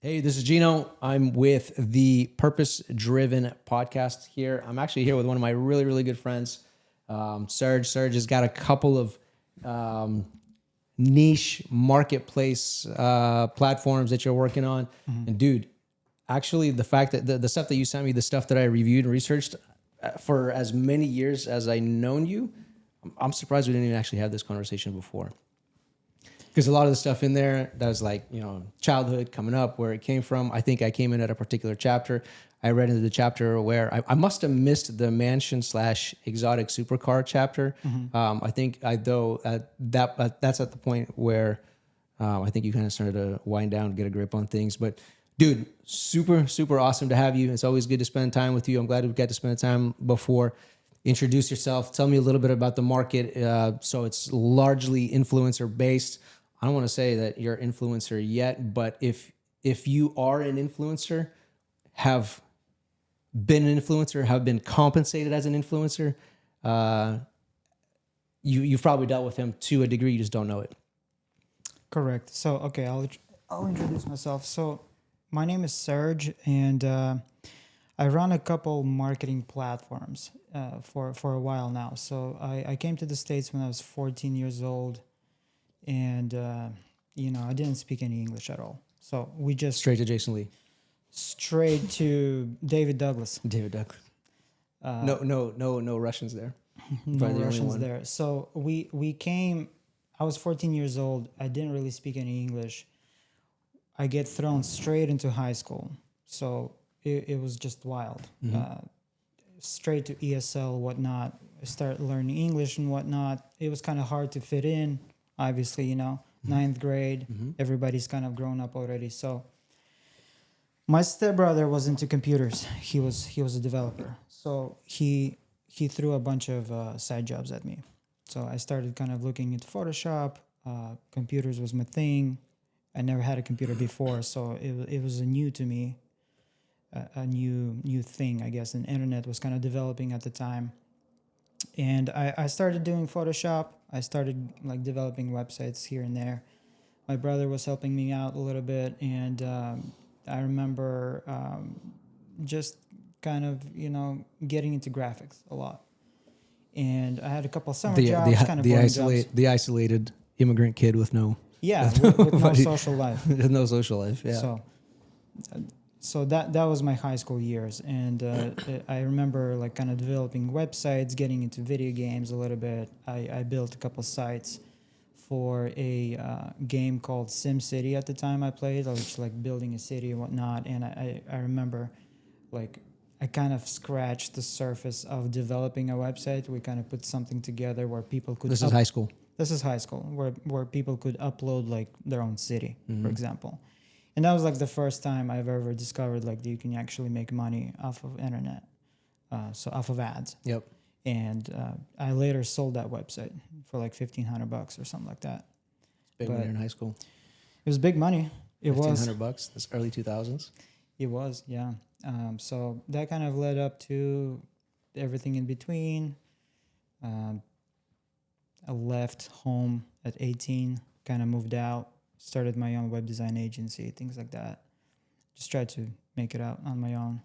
Hey, this is Gino. I'm with the Purpose Driven podcast here. I'm actually here with one of my really, really good friends, Serg. Serg has got a couple of um, niche marketplace platforms that you're working on. And dude, actually, the fact that the stuff that you sent me, the stuff that I reviewed and researched for as many years as I known you, I'm surprised we didn't even actually have this conversation before. Because a lot of the stuff in there that was like, childhood coming up, where it came from. I think I came in at a particular chapter. I read into the chapter where I must have missed the mansion / exotic supercar chapter. I think that's at the point where I think you kind of started to wind down, get a grip on things. But dude, super, super awesome to have you. It's always good to spend time with you. I'm glad we got to spend time before. Introduce yourself. Tell me a little bit about the market. So it's largely influencer based. I don't want to say that you're an influencer yet, but if you are an influencer, have been an influencer, have been compensated as an influencer, you've probably dealt with him to a degree. You just don't know it. Correct. So, okay, I'll introduce myself. So, my name is Serg, and I run a couple marketing platforms for a while now. So, I came to the States when I was 14 years old, and I didn't speak any English at all. So we just Straight to Jason Lee, straight to David Douglas. David Duck. No Russians there. No Probably the only Russians one. there. So we came. I was 14 years old. I didn't really speak any English. I get thrown straight into high school. So it was just wild. Straight to ESL, whatnot. I started learning English and whatnot. It was kind of hard to fit in. Obviously, ninth grade. Everybody's kind of grown up already. So my stepbrother was into computers. He was a developer. So he threw a bunch of side jobs at me. So I started kind of looking into Photoshop. Computers was my thing. I never had a computer before, so it was a new to me, a new thing, I guess. And internet was kind of developing at the time. And I started doing Photoshop. I started like developing websites here and there. My brother was helping me out a little bit, and I remember just kind of getting into graphics a lot. And I had a couple of summer jobs, kind of boring jobs. The isolated immigrant kid with no With no social life. no social life. Yeah. So that was my high school years, and I remember like kind of developing websites, getting into video games a little bit. I built a couple sites for a game called SimCity at the time I played. I was like building a city and whatnot, and I remember like I kind of scratched the surface of developing a website. We kind of put something together where people could... This is high school. This is high school, where people could upload like their own city, for example. And that was like the first time I've ever discovered like that you can actually make money off of internet, so off of ads. Yep. And I later sold that website for like $1,500 or something like that. Big when you're in high school. It was big money. It was $1,500. That's early 2000s. It was, yeah. So that kind of led up to everything in between. I left home at 18, kind of moved out, started my own web design agency, things like that. Just tried to make it out on my own.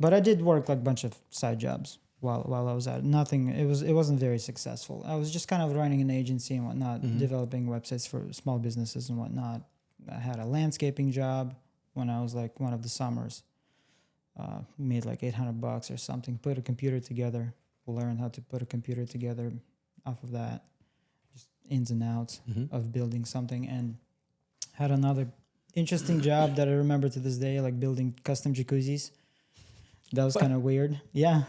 But I did work like a bunch of side jobs while I was at it. Nothing, it wasn't very successful. I was just kind of running an agency and whatnot, developing websites for small businesses and whatnot. I had a landscaping job when I was like one of the summers. Made like $800 or something, put a computer together, learned how to put a computer together off of that, just ins and outs of building something, and had another interesting job that I remember to this day, like building custom jacuzzis. That was kind of weird. Yeah,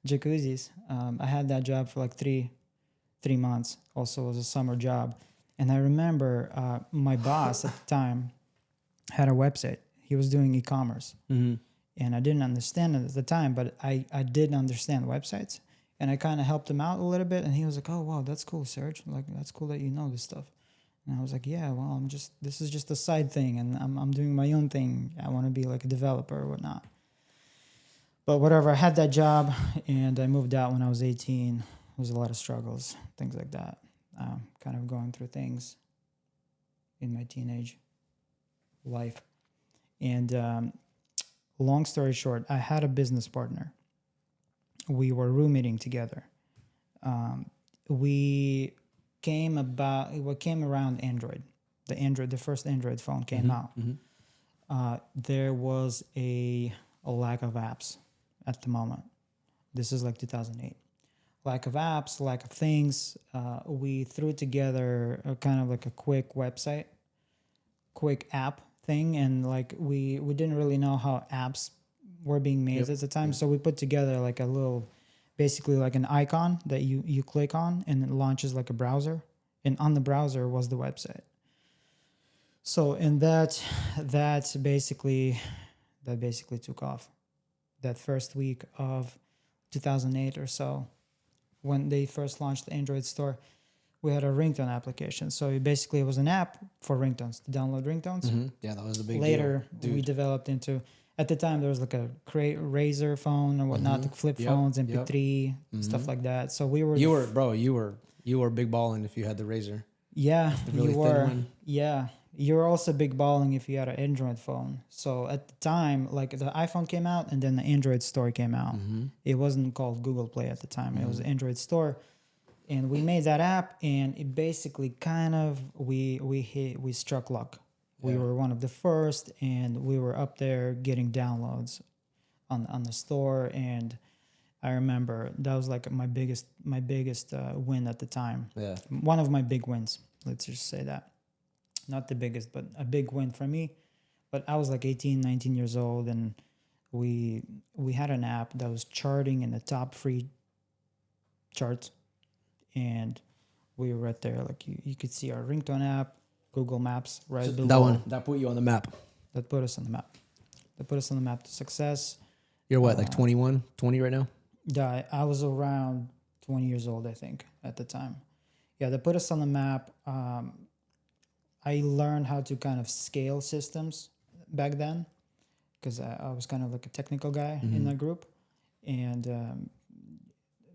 jacuzzis. I had that job for like three months. Also was a summer job. And I remember my boss at the time had a website. He was doing e-commerce. And I didn't understand it at the time, but I did understand websites. And I kind of helped him out a little bit. And he was like, oh, wow, that's cool, Serg. Like, that's cool that you know this stuff. And I was like, yeah, well, this is just a side thing. And I'm doing my own thing. I want to be like a developer or whatnot. But whatever, I had that job and I moved out when I was 18. There was a lot of struggles, things like that. Kind of going through things in my teenage life. And long story short, I had a business partner. We were roommating together. We came around Android. The first Android phone came out. There was a lack of apps at the moment. This is like 2008. Lack of apps, lack of things. We threw together a kind of like a quick website, quick app thing, and like we didn't really know how apps were being made at the time, so we put together like a little, basically like an icon that you click on and it launches like a browser, and on the browser was the website. So and that basically took off. That first week of 2008 or so, when they first launched the Android store, we had a ringtone application. So it basically was an app for ringtones, to download ringtones. Yeah, that was a big Later, deal. we developed into, at the time, there was like a Razor phone or whatnot, the flip phones, MP3, stuff like that. So we were... You were big balling if you had the Razor. Yeah, the really you thin were. one. Yeah. You were also big balling if you had an Android phone. So at the time, like the iPhone came out and then the Android store came out. It wasn't called Google Play at the time. It was Android store. And we made that app, and it basically kind of, we struck luck. We were one of the first, and we were up there getting downloads on the store. And I remember that was like my biggest win at the time. Yeah. One of my big wins. Let's just say that. Not the biggest, but a big win for me. But I was like 18, 19 years old, and we had an app that was charting in the top free charts. And we were right there. Like you could see our ringtone app, Google Maps right below. That one, that put you on the map. That put us on the map. That put us on the map to success. You're what, like 21, 20 right now? Yeah, I was around 20 years old, I think, at the time. Yeah, that put us on the map. I learned how to kind of scale systems back then, because I was kind of like a technical guy in that group. And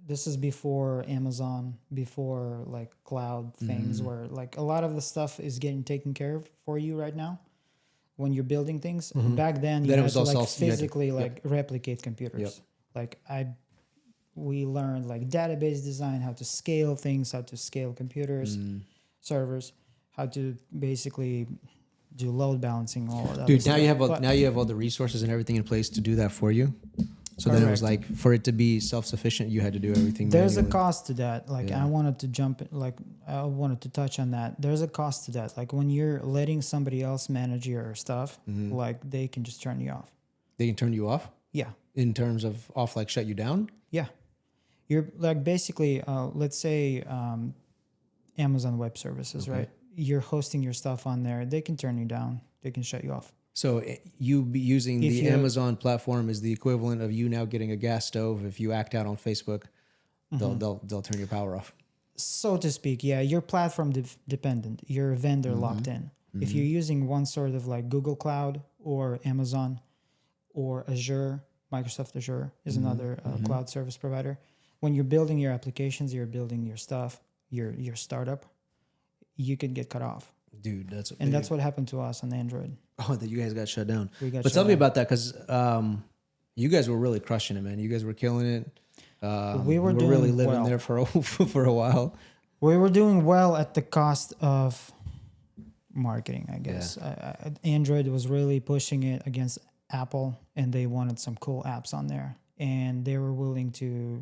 this is before Amazon, before like cloud things, where like a lot of the stuff is getting taken care of for you right now when you're building things. Back then, you had to like physically like replicate computers. Like we learned like database design, how to scale things, how to scale computers, servers, how to basically do load balancing, all of that. Dude, now you have all the resources and everything in place to do that for you. So then it was like, for it to be self-sufficient, you had to do everything. There's a cost to that. Like I wanted to touch on that. There's a cost to that. Like when you're letting somebody else manage your stuff, like they can just turn you off. They can turn you off? Yeah. In terms of off, like shut you down? Yeah. You're like basically, let's say Amazon Web Services, right? You're hosting your stuff on there. They can turn you down. They can shut you off. So you be using the Amazon platform is the equivalent of you now getting a gas stove. If you act out on Facebook, they'll turn your power off. So to speak, yeah. You're platform dependent. You're vendor locked in. If you're using one sort of like Google Cloud or Amazon or Azure, Microsoft Azure is another cloud service provider. When you're building your applications, you're building your stuff, your startup, you could get cut off. Dude, that's what happened to us on Android. Oh, that you guys got shut down. But tell me about that, because you guys were really crushing it, man. You guys were killing it. We were doing really living well there for a while. We were doing well at the cost of marketing, I guess. Android was really pushing it against Apple, and they wanted some cool apps on there, and they were willing to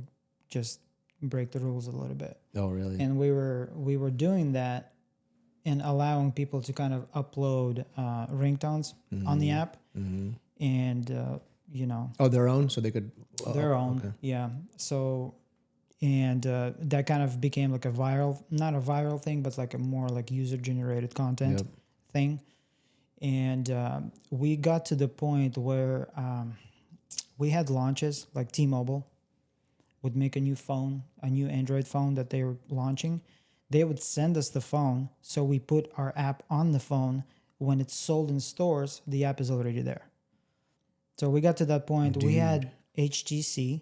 just break the rules a little bit. Oh, really? And we were doing that and allowing people to kind of upload ringtones on the app, and their own, so they could their own, yeah. So, and that kind of became like not a viral thing, but like a more like user generated content thing. And we got to the point where we had launches, like T-Mobile would make a new Android phone that they were launching. They would send us the phone, so we put our app on the phone. When it's sold in stores, the app is already there. So we got to that point. Dude. We had HTC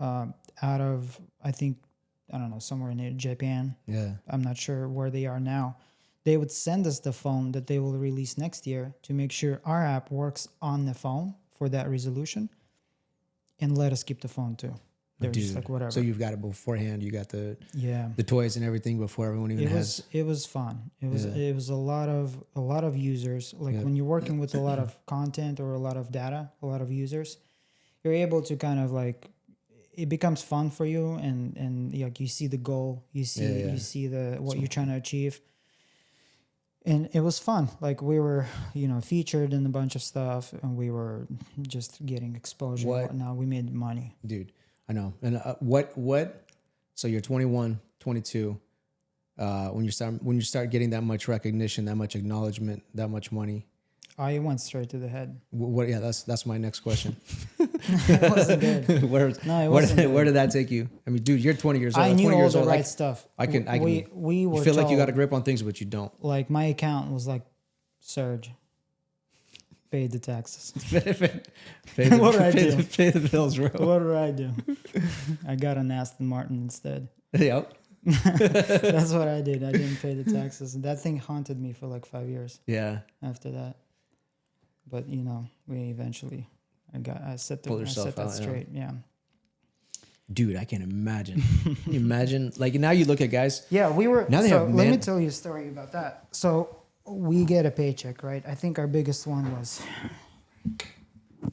out of, I don't know, somewhere in Japan. Yeah. I'm not sure where they are now. they would send us the phone that they will release next year to make sure our app works on the phone for that resolution, and let us keep the phone too. They're just like, whatever. So you've got it beforehand. You got the Yeah. the toys and everything before everyone even has. It was fun. It was a lot of users. Like when you're working with a lot of content or a lot of data, a lot of users, you're able to kind of like, it becomes fun for you, and like you see the goal, you see the what you're trying to achieve. And it was fun. Like we were, featured in a bunch of stuff, and we were just getting exposure. What? Now we made money. Dude, I know. And what? So you're 21, 22. When you start getting that much recognition, that much acknowledgement, that much money. I went straight to the head. What? Yeah, that's my next question. It wasn't good. Where did that take you? I mean, dude, you're 20 years old. I knew 20 all years the old. right stuff. We were you feel like you told, got a grip on things, but you don't. Like my accountant was like, Serg, pay the taxes. What did I do? Pay the bills, bro. What did I do? I got an Aston Martin instead. Yep. That's what I did. I didn't pay the taxes, and that thing haunted me for like 5 years. Yeah. After that, but we eventually, I set Pulled yourself that out, straight. Yeah. Dude, I can't imagine. Can you imagine, like now you look at guys. Yeah, we were. Now they so have let me tell you a story about that. So we get a paycheck, right? I think our biggest one was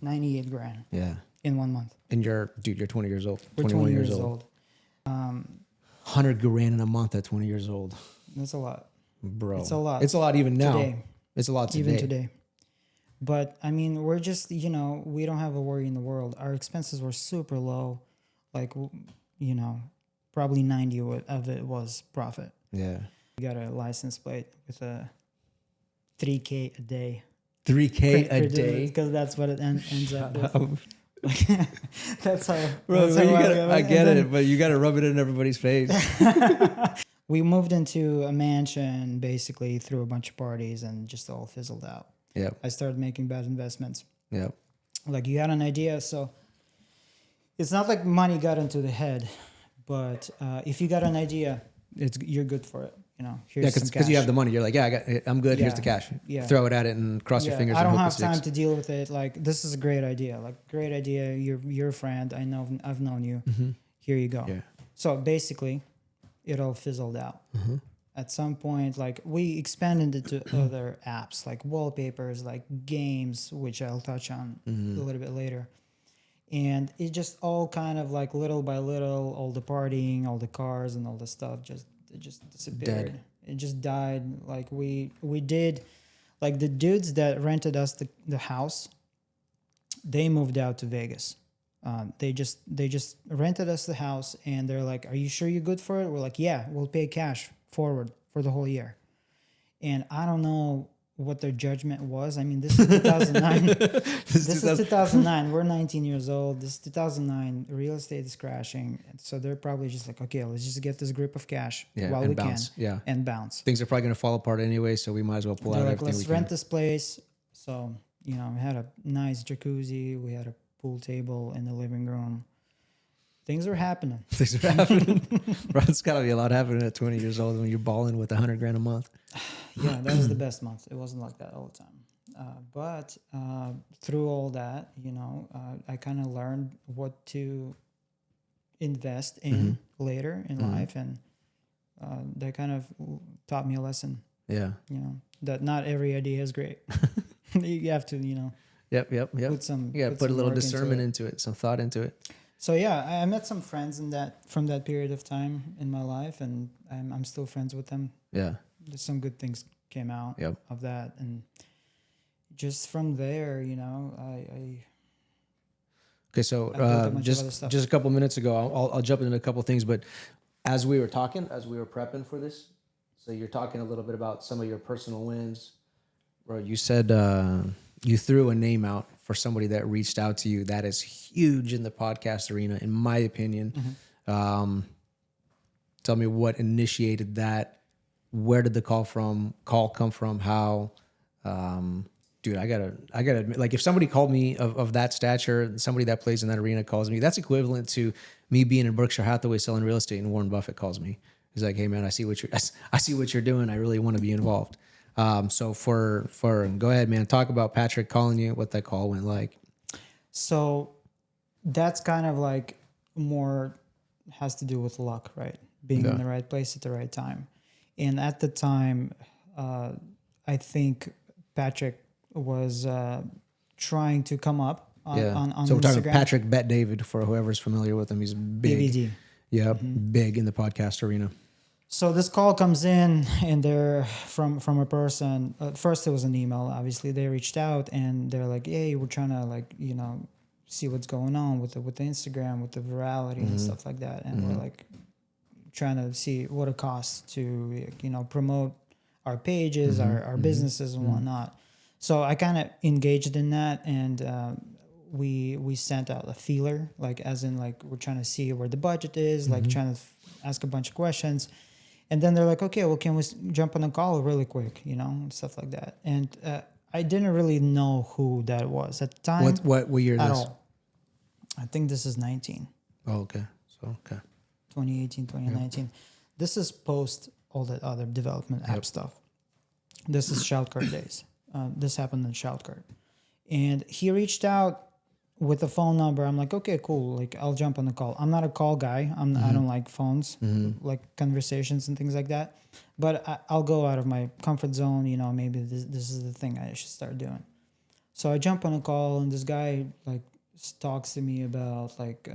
98 grand. Yeah. In 1 month. And you're 20 years old. We're 20 years old. 100 grand in a month at 20 years old. That's a lot. Bro. It's a lot. It's a lot even now. Today. It's a lot today. Even today. But I mean, we're just, we don't have a worry in the world. Our expenses were super low. Like, probably 90 of it was profit. Yeah. We got a license plate with a 3K a day. 3K a day? Because that's what it ends up with. That's how. Bro, that's how I get it, but you got to rub it in everybody's face. We moved into a mansion basically through a bunch of parties and just all fizzled out. Yeah. I started making bad investments. Yeah. Like you had an idea, so it's not like money got into the head, but if you got an idea, you're good for it. Here's some cash. Because you have the money. You're like, I'm good. Yeah. Here's the cash. Yeah. Throw it at it and cross your fingers. I don't and hope have it sticks. time to deal with it. Like, this is a great idea. Like, great idea. You're a friend. I know. I've known you. Mm-hmm. Here you go. Yeah. So basically, it all fizzled out. Mm-hmm. At some point, like we expanded it to other apps, like wallpapers, like games, which I'll touch on a little bit later. And it just all kind of like little by little, all the partying, all the cars, and all the stuff just disappeared. Dead. It just died. Like we did, like the dudes that rented us the house, they moved out to Vegas. They just rented us the house, and they're like, "Are you sure you're good for it?" We're like, "Yeah, we'll pay cash forward for the whole year." And I don't know what their judgment was. I mean, this is 2009. This is 2009. We're 19 years old. This is 2009. Real estate is crashing. So they're probably just like, okay, let's just get this grip of cash while we bounce. can. Yeah. And bounce. Things are probably going to fall apart anyway, so we might as well pull They're out like, everything let's we rent can. this place. So, we had a nice jacuzzi. We had a pool table in the living room. Things are happening. Things are happening. Bro, it's got to be a lot happening at 20 years old when you're balling with 100 grand a month. Yeah, that was the best month. It wasn't like that all the time. But through all that, I kind of learned what to invest in later in life. And that kind of taught me a lesson. Yeah. That not every idea is great. You have to, Yep. put some. You got to put a little discernment into it, some thought into it. So yeah, I met some friends from that period of time in my life, and I'm still friends with them. Yeah. There's some good things came out of that, and just from there, I Okay, so built a bunch of other stuff. just a couple minutes ago, I'll jump into a couple things, but as we were prepping for this, so you're talking a little bit about some of your personal wins. Bro, you said you threw a name out for somebody that reached out to you that is huge in the podcast arena, in my opinion. Tell me what initiated that. Where did the call come from? How? Dude, I gotta admit, like if somebody called me of that stature, somebody that plays in that arena calls me, that's equivalent to me being in Berkshire Hathaway selling real estate and Warren Buffett calls me. He's like, hey man, I see what you're doing. I really want to be involved. So for go ahead, man. Talk about Patrick calling you. What that call went like. So that's kind of like more has to do with luck, right? Being in the right place at the right time. And at the time, I think Patrick was trying to come up on So we're Instagram. talking Patrick Bet David for whoever's familiar with him. He's big. BBD. Yeah, big in the podcast arena. So this call comes in, and they're from a person. First, it was an email. Obviously, they reached out, and they're like, "Hey, we're trying to see what's going on with the Instagram, with the virality and stuff like that." And we're like trying to see what it costs to promote our pages, our businesses and whatnot. So I kind of engaged in that, and we sent out a feeler, like as in like we're trying to see where the budget is, like trying to ask a bunch of questions. And then they're like, okay, well, can we jump on a call really quick, and stuff like that. And I didn't really know who that was at the time. What year is at this? all. I think this is 19. Oh, okay. So, okay. 2018, 2019. Yep. This is post all that other development app stuff. This is Shoutcard days. This happened in Shoutcard. And he reached out with a phone number. I'm like, okay, cool. Like, I'll jump on the call. I'm not a call guy. I don't like phones, like conversations and things like that. But I'll go out of my comfort zone. Maybe this is the thing I should start doing. So I jump on a call, and this guy like talks to me about like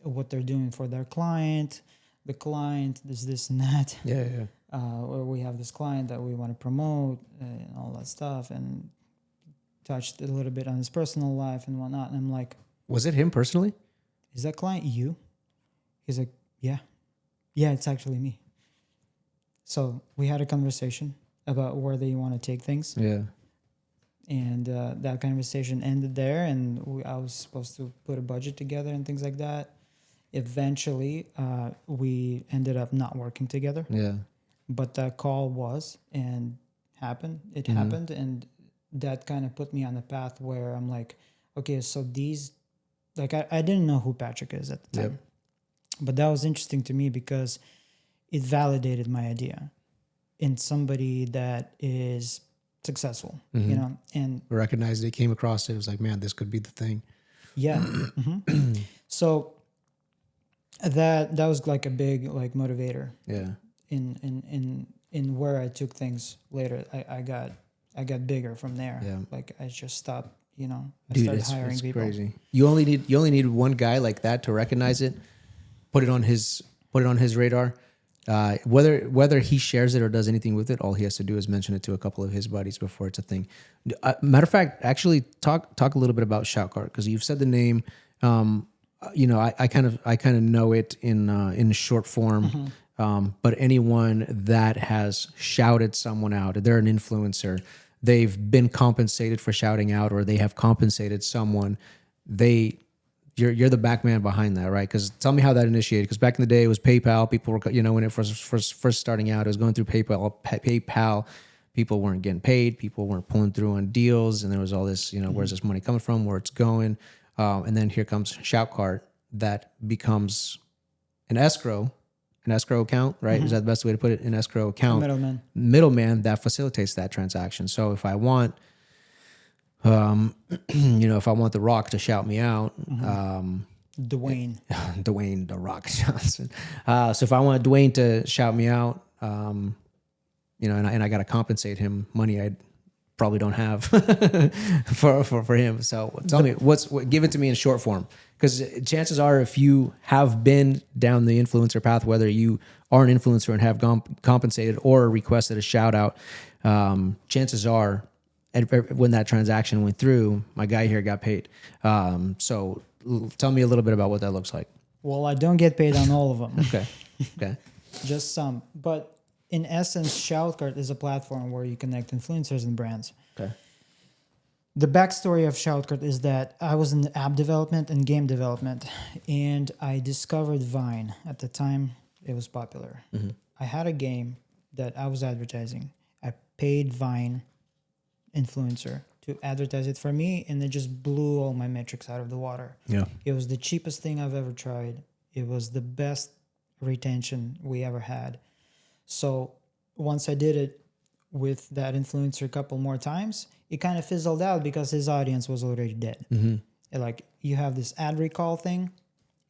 what they're doing for their client. The client, this and that. Yeah. Or we have this client that we want to promote and all that stuff, and touched a little bit on his personal life and whatnot. And I'm like, was it him personally? Is that client you? He's like, yeah, it's actually me. So we had a conversation about where they want to take things. Yeah. And that conversation ended there, and I was supposed to put a budget together and things like that. Eventually, we ended up not working together. Yeah. But that call happened. It happened, and that kind of put me on the path where I'm like, okay, so these, like, I didn't know who Patrick is at the time. Yep. But that was interesting to me because it validated my idea in somebody that is successful, and recognized it, came across it. It was like, man, this could be the thing. Yeah. So that was like a big like motivator. Yeah. In where I took things later. I got bigger from there. Yeah. Like I just stopped, I Dude, started hiring it's people. Crazy. You only need one guy like that to recognize it, put it on his radar. Whether he shares it or does anything with it, all he has to do is mention it to a couple of his buddies before it's a thing. Matter of fact, actually talk a little bit about Shoutcard, because you've said the name. I kind of know it in short form. But anyone that has shouted someone out, they're an influencer, they've been compensated for shouting out, or they have compensated someone, you're the back man behind that, right? Because tell me how that initiated. Because back in the day, it was PayPal. People were, when it first starting out, it was going through PayPal. People weren't getting paid. People weren't pulling through on deals, and there was all this, where's this money coming from? Where it's going? And then here comes Shoutcard, that becomes an escrow account, right? Is that the best way to put it? An escrow account. Middleman that facilitates that transaction. So if I want, if I want The Rock to shout me out, Dwayne The Rock Johnson. So if I want Dwayne to shout me out, and I got to compensate him money I probably don't have for him. So tell me, give it to me in short form. Because chances are, if you have been down the influencer path, whether you are an influencer and have compensated or requested a shout out, chances are, when that transaction went through, my guy here got paid. So tell me a little bit about what that looks like. Well, I don't get paid on all of them. Okay. Just some. But in essence, Shoutcard is a platform where you connect influencers and brands. Okay. The backstory of Shoutcard is that I was in app development and game development, and I discovered Vine. At the time, it was popular. I had a game that I was advertising. I paid Vine influencer to advertise it for me, and it just blew all my metrics out of the water. Yeah. It was the cheapest thing I've ever tried. It was the best retention we ever had. So once I did it with that influencer a couple more times, it kind of fizzled out because his audience was already dead. Like you have this ad recall thing,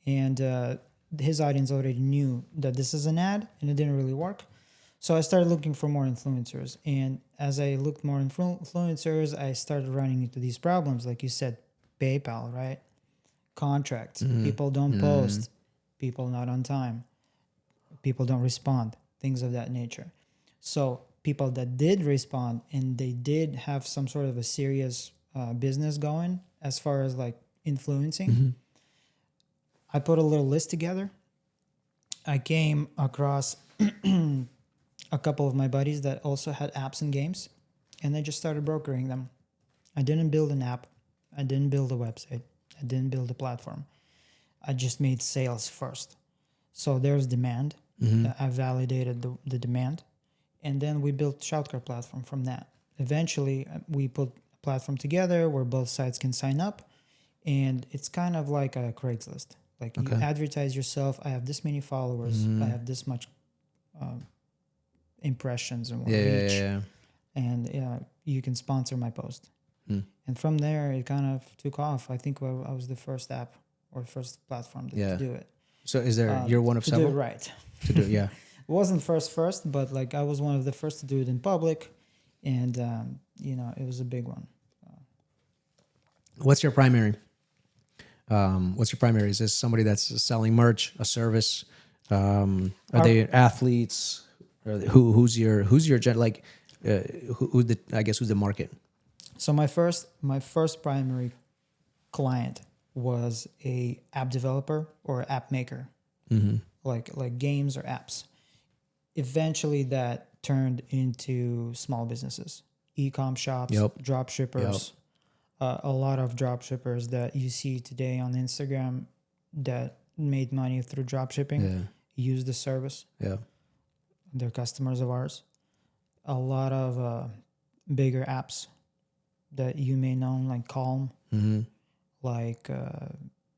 and his audience already knew that this is an ad, and it didn't really work. So I started looking for more influencers, and as I looked more influencers, I started running into these problems, like you said, PayPal, right? Contracts, people don't post, people not on time, people don't respond, things of that nature. So people that did respond and they did have some sort of a serious business going as far as like influencing, I put a little list together. I came across a couple of my buddies that also had apps and games, and I just started brokering them. I didn't build an app. I didn't build a website. I didn't build a platform. I just made sales first. So there's demand. I validated the demand. And then we built Shoutcard platform from that. Eventually, we put a platform together where both sides can sign up. And it's kind of like a Craigslist. Like you advertise yourself. I have this many followers. I have this much impressions and reach. And you can sponsor my post. And from there, it kind of took off. I think I was the first app or first platform to do it. So is there, you're one of to several? do it right. To do it, yeah. It wasn't first, but like I was one of the first to do it in public. And, it was a big one. What's your primary? Is this somebody that's selling merch, a service? Are they athletes? Who's your like? Who's the market? So my first primary client was a app developer or app maker, like games or apps. Eventually, that turned into small businesses, e-com shops, drop shippers. A lot of drop shippers that you see today on Instagram that made money through drop shipping use the service. Yeah, they're customers of ours. A lot of bigger apps that you may know, like Calm, like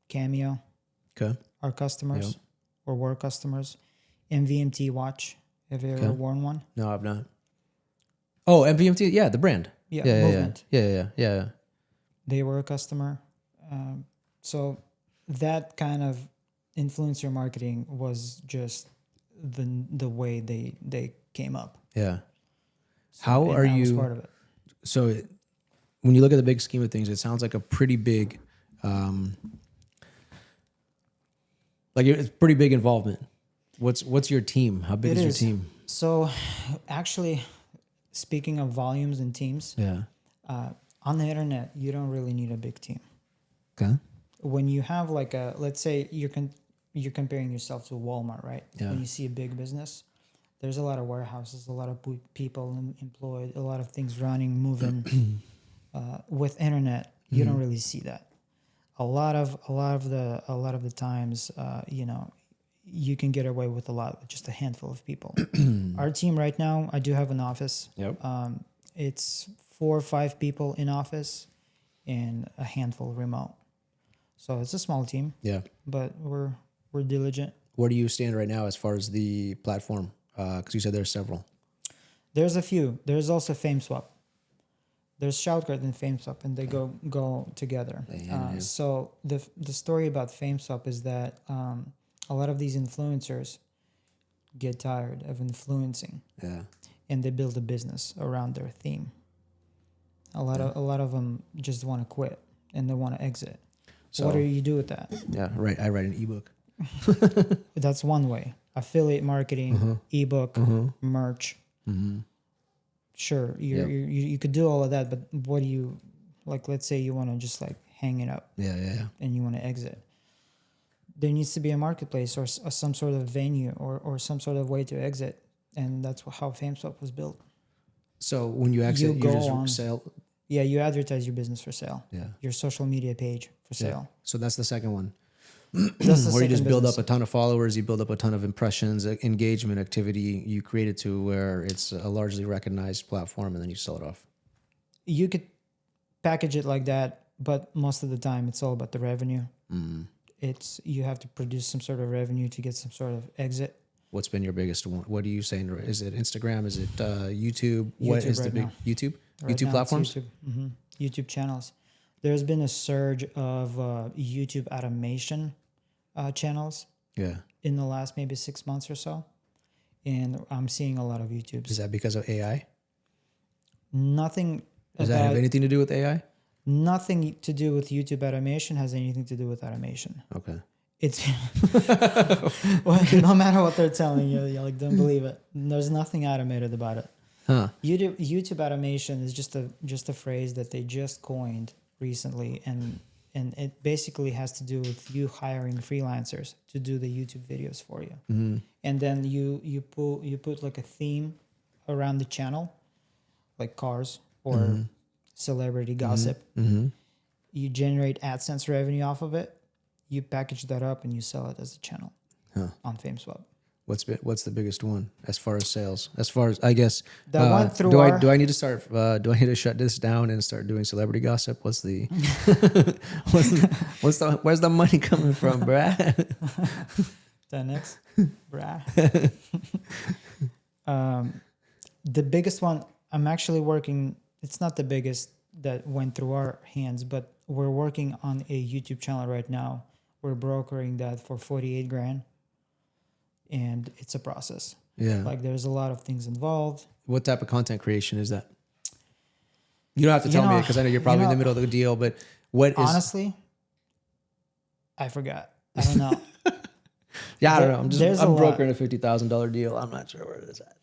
Cameo, are customers or were customers. MVMT watch. Have you ever worn one? No, I've not. Oh, MVMT, yeah, the brand. Yeah, Movement. Yeah. They were a customer. So that kind of influencer marketing was just the way they came up. Yeah. So, How are you? Was part of it. So when you look at the big scheme of things, it sounds like a pretty big, it's pretty big involvement. What's your team? How big is your team? So actually, speaking of volumes and teams, on the internet, you don't really need a big team. Okay. When you have let's say you're comparing yourself to Walmart, right? Yeah. When you see a big business, there's a lot of warehouses, a lot of people employed, a lot of things running, moving. With internet, you don't really see that. A lot of the times, you can get away with just a handful of people. Our team right now, I do have an office. Yep. It's 4 or 5 people in office and a handful remote. So it's a small team. Yeah. But we're diligent. Where do you stand right now as far as the platform? Because you said there's several. There's a few. There's also FameSwap. There's Shoutcard and FameSwap, and they go together. So the story about FameSwap is that a lot of these influencers get tired of influencing. Yeah. And they build a business around their theme. A lot of them just want to quit and they want to exit. So what do you do with that? Yeah, right. I write an ebook. That's one way. Affiliate marketing, ebook, merch. Sure, you could do all of that, but what do you let's say you want to just hang it up. Yeah. And you want to exit. There needs to be a marketplace or some sort of venue or some sort of way to exit. And that's how FameSwap was built. So when you exit, you just sell? Yeah, you advertise your business for sale. Yeah. Your social media page for sale. So that's the second one. That's the where you just build business. up a ton of followers, you build up a ton of impressions, engagement, activity. You create it to where it's a largely recognized platform, and then you sell it off. You could package it like that, but most of the time it's all about the revenue. you have to produce some sort of revenue to get some sort of exit. What's been your biggest one? What are you saying? Is it Instagram? Is it YouTube? What YouTube is the right big now. YouTube? Right YouTube now it's platforms? YouTube. YouTube channels. There's been a surge of YouTube automation channels Yeah. in the last maybe 6 months or so, and I'm seeing a lot of YouTubes. Is that because of AI? Nothing Does that have anything to do with AI? Nothing to do with YouTube automation has anything to do with automation. Okay. It's well, no matter what they're telling you, you like don't believe it. There's nothing automated about it. Huh. YouTube automation is just a phrase that they just coined recently, and it basically has to do with you hiring freelancers to do the YouTube videos for you, and then you put like a theme around the channel, like cars or celebrity gossip. You generate AdSense revenue off of it. You package that up and you sell it as a channel on FameSwap. What's the biggest one as far as sales? As far as I guess, That went through do I need to start? Do I need to shut this down and start doing celebrity gossip? What's the where's the money coming from, bruh? 10x, brah. The biggest one I'm actually working. It's not the biggest that went through our hands, but we're working on a YouTube channel right now. We're brokering that for 48 grand, and it's a process. Yeah. Like there's a lot of things involved. What type of content creation is that? You don't have to tell me because I know you're probably in the middle of the deal, but what is... Honestly, I forgot. I don't know. Yeah, I don't know. I'm brokering a $50,000 deal. I'm not sure where it is at.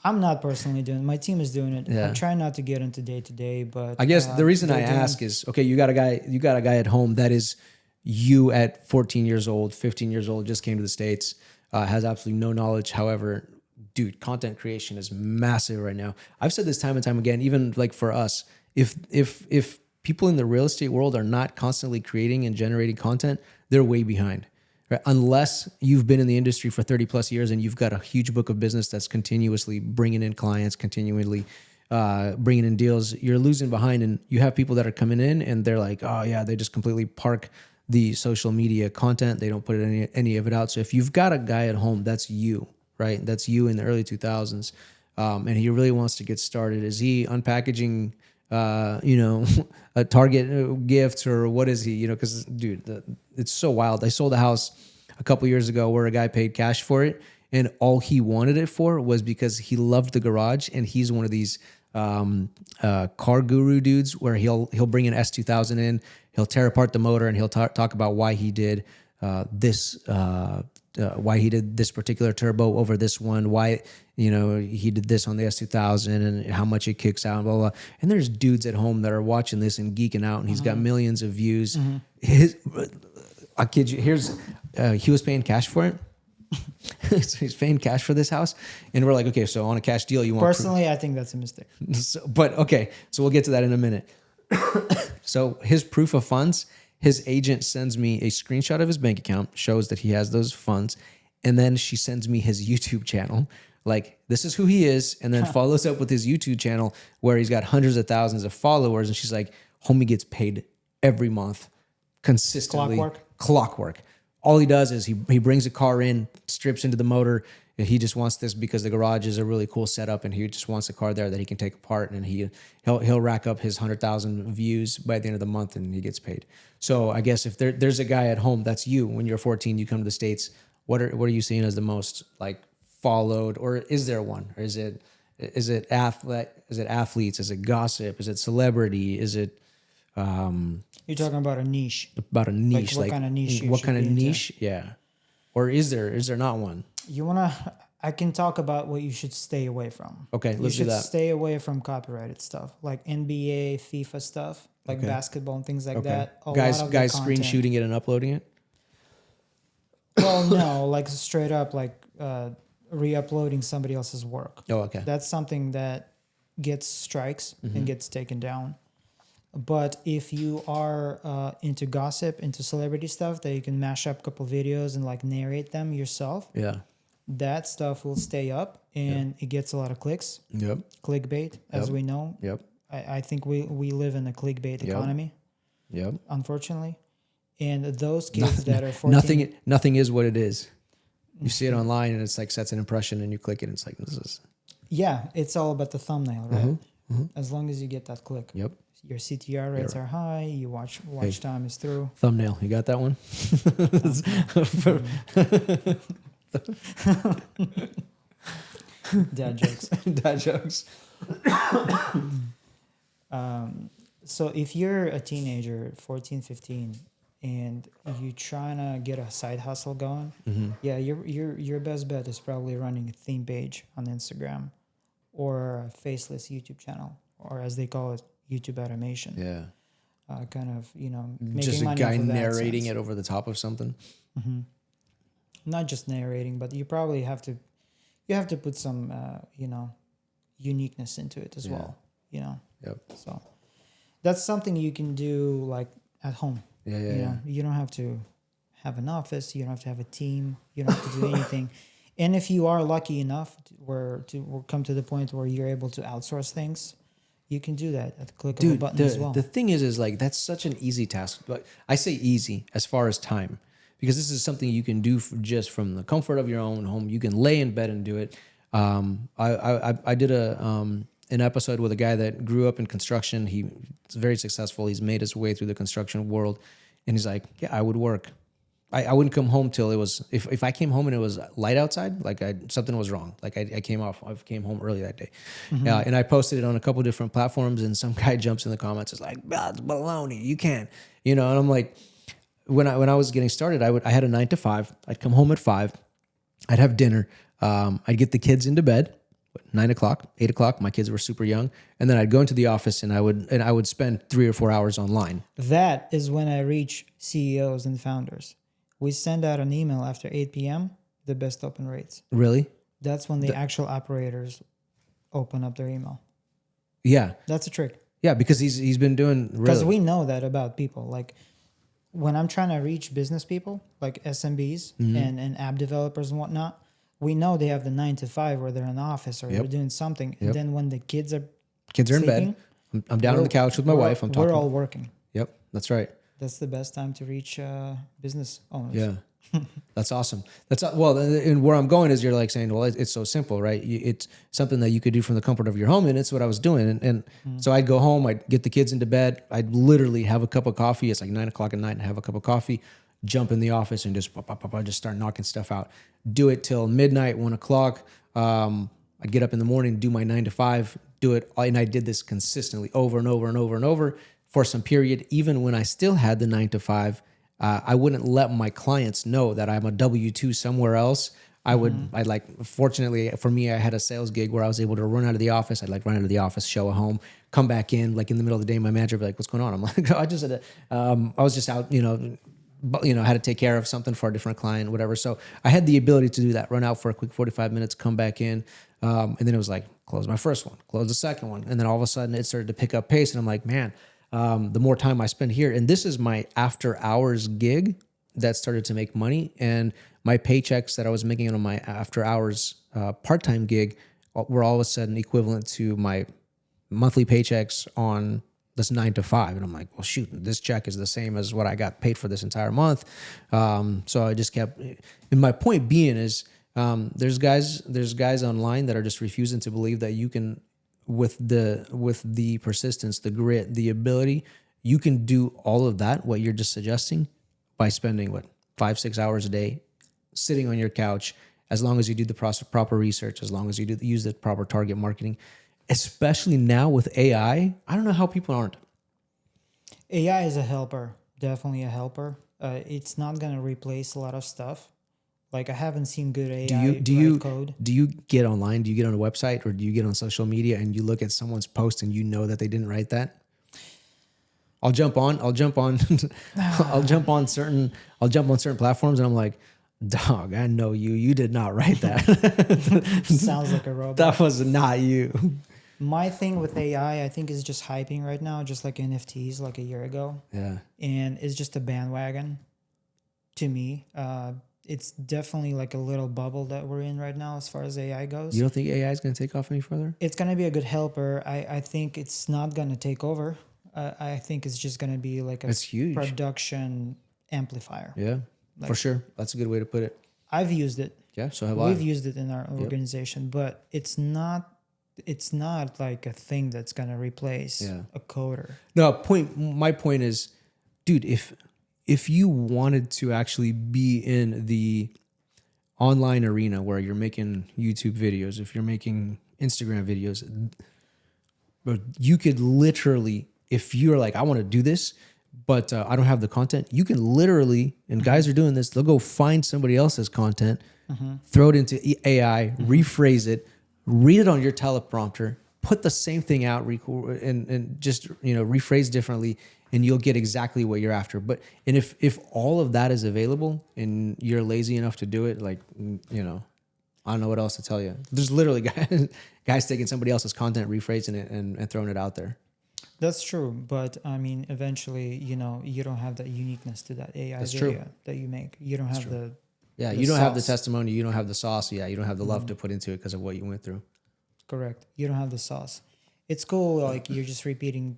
I'm not personally doing it. My team is doing it. Yeah. I'm trying not to get into day to day, but I guess the reason I ask is, okay, you got a guy at home that is you at 14 years old, 15 years old, just came to the States, has absolutely no knowledge. However, dude, content creation is massive right now. I've said this time and time again, even like for us, if people in the real estate world are not constantly creating and generating content, they're way behind. Right? Unless you've been in the industry for 30 plus years and you've got a huge book of business that's continuously bringing in clients, continually bringing in deals, you're losing behind. And you have people that are coming in and they're like, oh yeah, they just completely park the social media content. They don't put any of it out. So if you've got a guy at home, that's you, right? That's you in the early 2000s. And he really wants to get started. Is he unpackaging a Target gifts, or what is he, because dude, it's so wild. I sold a house a couple years ago where a guy paid cash for it, and all he wanted it for was because he loved the garage, and he's one of these car guru dudes where he'll bring an S2000 in, he'll tear apart the motor, and he'll talk about why he did why he did this particular turbo over this one, why he did this on the S2000 and how much it kicks out, blah, blah. And there's dudes at home that are watching this and geeking out, and he's got millions of views. I kid you, he was paying cash for it. So he's paying cash for this house, and we're like, okay, so on a cash deal, you want... Personally, I think that's a mistake. So we'll get to that in a minute. So his proof of funds, his agent sends me a screenshot of his bank account, shows that he has those funds, and then she sends me his YouTube channel. Like, this is who he is, and then follows up with his YouTube channel where he's got hundreds of thousands of followers, and she's like, homie gets paid every month consistently. Clockwork. All he does is he brings a car in, strips into the motor. He just wants this because the garage is a really cool setup, and he just wants a car there that he can take apart, and he'll rack up his 100,000 views by the end of the month, and he gets paid. So I guess if there's a guy at home, that's you. When you're 14, you come to the States. What are you seeing as the most like followed, or is there one, or is it athletes? Is it gossip? Is it celebrity? Is it You're talking about a niche. About a niche, what kind of niche? What kind of niche? Yeah. Or is there not one? I can talk about what you should stay away from. Okay, let's do that. You should stay away from copyrighted stuff like NBA, FIFA stuff, like basketball and things like that. Guys screen shooting it and uploading it? Well, no, like straight up like re-uploading somebody else's work. Oh, okay. That's something that gets strikes and gets taken down. But if you are into gossip, into celebrity stuff, that you can mash up a couple videos and like narrate them yourself. Yeah. That stuff will stay up, and it gets a lot of clicks. Yep. Clickbait, as we know. Yep. I think we live in a clickbait economy. Yep. Unfortunately. And those kids that are 14, nothing is what it is. You see it online and it's like sets an impression and you click it and it's like, this is. yeah, it's all about the thumbnail, right? As long as you get that click. Yep. Your CTR rates are high. You watch time is through. Thumbnail. You got that one? Dad jokes. Dad jokes. So if you're a teenager, 14, 15, and you trying to get a side hustle going, yeah, your best bet is probably running a theme page on Instagram or a faceless YouTube channel, or as they call it, YouTube automation. Yeah. Kind of, making Just a money guy off of narrating AdSense. it over the top of something. Not just narrating, but you probably have to put some, uniqueness into it as well, Yep. So that's something you can do like at home. Yeah. You don't have to have an office. You don't have to have a team. You don't have to do anything. And if you are lucky enough to come to the point where you're able to outsource things, you can do that at the click of a button as well. The thing is like that's such an easy task. But I say easy as far as time, because this is something you can do just from the comfort of your own home. You can lay in bed and do it. I did an episode with a guy that grew up in construction. He's very successful. He's made his way through the construction world, and he's like, yeah, I would work. I wouldn't come home till it was, if I came home and it was light outside, like something was wrong. Like I came home early that day. And I posted it on a couple different platforms, and some guy jumps in the comments, is like, that's baloney. You can't, and I'm like, when I was getting started, I had a 9 to 5. I'd come home at 5. I'd have dinner. I'd get the kids into bed, 9 o'clock, 8 o'clock. My kids were super young. And then I'd go into the office and I would spend 3 or 4 hours online. That is when I reach CEOs and founders. We send out an email after 8 p.m., the best open rates. Really? That's when the actual operators open up their email. Yeah. That's a trick. Yeah, because he's been doing because we know that about people. Like when I'm trying to reach business people, like SMBs and app developers and whatnot, we know they have the 9 to 5 where they're in the office or they're doing something. And then when the kids are in bed, I'm down on the couch with my wife. I'm talking. We're all working. Yep, that's right. That's the best time to reach business owners. Yeah, that's awesome. And where I'm going is you're like saying, well, it's so simple, right? It's something that you could do from the comfort of your home, and it's what I was doing. And so I'd go home, I'd get the kids into bed, I'd literally have a cup of coffee. It's like 9 o'clock at night, and have a cup of coffee, jump in the office, and just just start knocking stuff out. Do it till midnight, 1 o'clock. I'd get up in the morning, do my 9 to 5, do it, and I did this consistently over and over and over and over. For some period, even when I still had the 9 to 5, I wouldn't let my clients know that I'm a W-2 somewhere else. Fortunately for me, I had a sales gig where I was able to run out of the office. I'd run out of the office, show a home, come back in, in the middle of the day. My manager would be like, what's going on? I'm like, I was just out, had to take care of something for a different client, whatever. So I had the ability to do that, run out for a quick 45 minutes, come back in. And then it was like, close my first one, close the second one. And then all of a sudden it started to pick up pace. And I'm like, man, the more time I spend here, and this is my after hours gig that started to make money, and my paychecks that I was making on my after hours part-time gig were all of a sudden equivalent to my monthly paychecks on this 9 to 5. And I'm like, well, shoot, this check is the same as what I got paid for this entire month. So I just kept, and my point being is, there's guys online that are just refusing to believe that you can, with the persistence, the grit, the ability, you can do all of that, what you're just suggesting, by spending 5-6 hours a day sitting on your couch, as long as you do the proper research, as long as you use the proper target marketing. Especially now with AI, I don't know how people aren't. AI is a helper, definitely a helper. It's not going to replace a lot of stuff. Like I haven't seen good AI code. Do you get online? Do you get on a website, or do you get on social media and you look at someone's post and you know that they didn't write that? I'll jump on certain platforms and I'm like, dog, I know you did not write that. Sounds like a robot. That was not you. My thing with AI, I think, is just hyping right now, just like NFTs like a year ago. Yeah. And it's just a bandwagon to me. It's definitely like a little bubble that we're in right now as far as AI goes. You don't think AI is going to take off any further? It's going to be a good helper. I think it's not going to take over. I think it's just going to be like a That's huge. production amplifier. Yeah, for sure. That's a good way to put it. I've used it. Yeah, so have We've I. used it in our organization, but it's not like a thing that's gonna replace a coder. No, my point is, dude, if you wanted to actually be in the online arena where you're making YouTube videos, if you're making Instagram videos, but you could literally, if you're like, I want to do this, but I don't have the content, you can literally, and guys are doing this, they'll go find somebody else's content, throw it into AI, rephrase it, read it on your teleprompter, put the same thing out, and just rephrase differently, and you'll get exactly what you're after. But and if all of that is available and you're lazy enough to do it, like I don't know what else to tell you. There's literally guys taking somebody else's content, rephrasing it, and throwing it out there. That's true, but I mean, eventually, you don't have that uniqueness to that AI video that you make. You don't have the you don't have the testimony, you don't have the sauce. Yeah, you don't have the love to put into it because of what you went through. Correct. You don't have the sauce. It's cool, like you're just repeating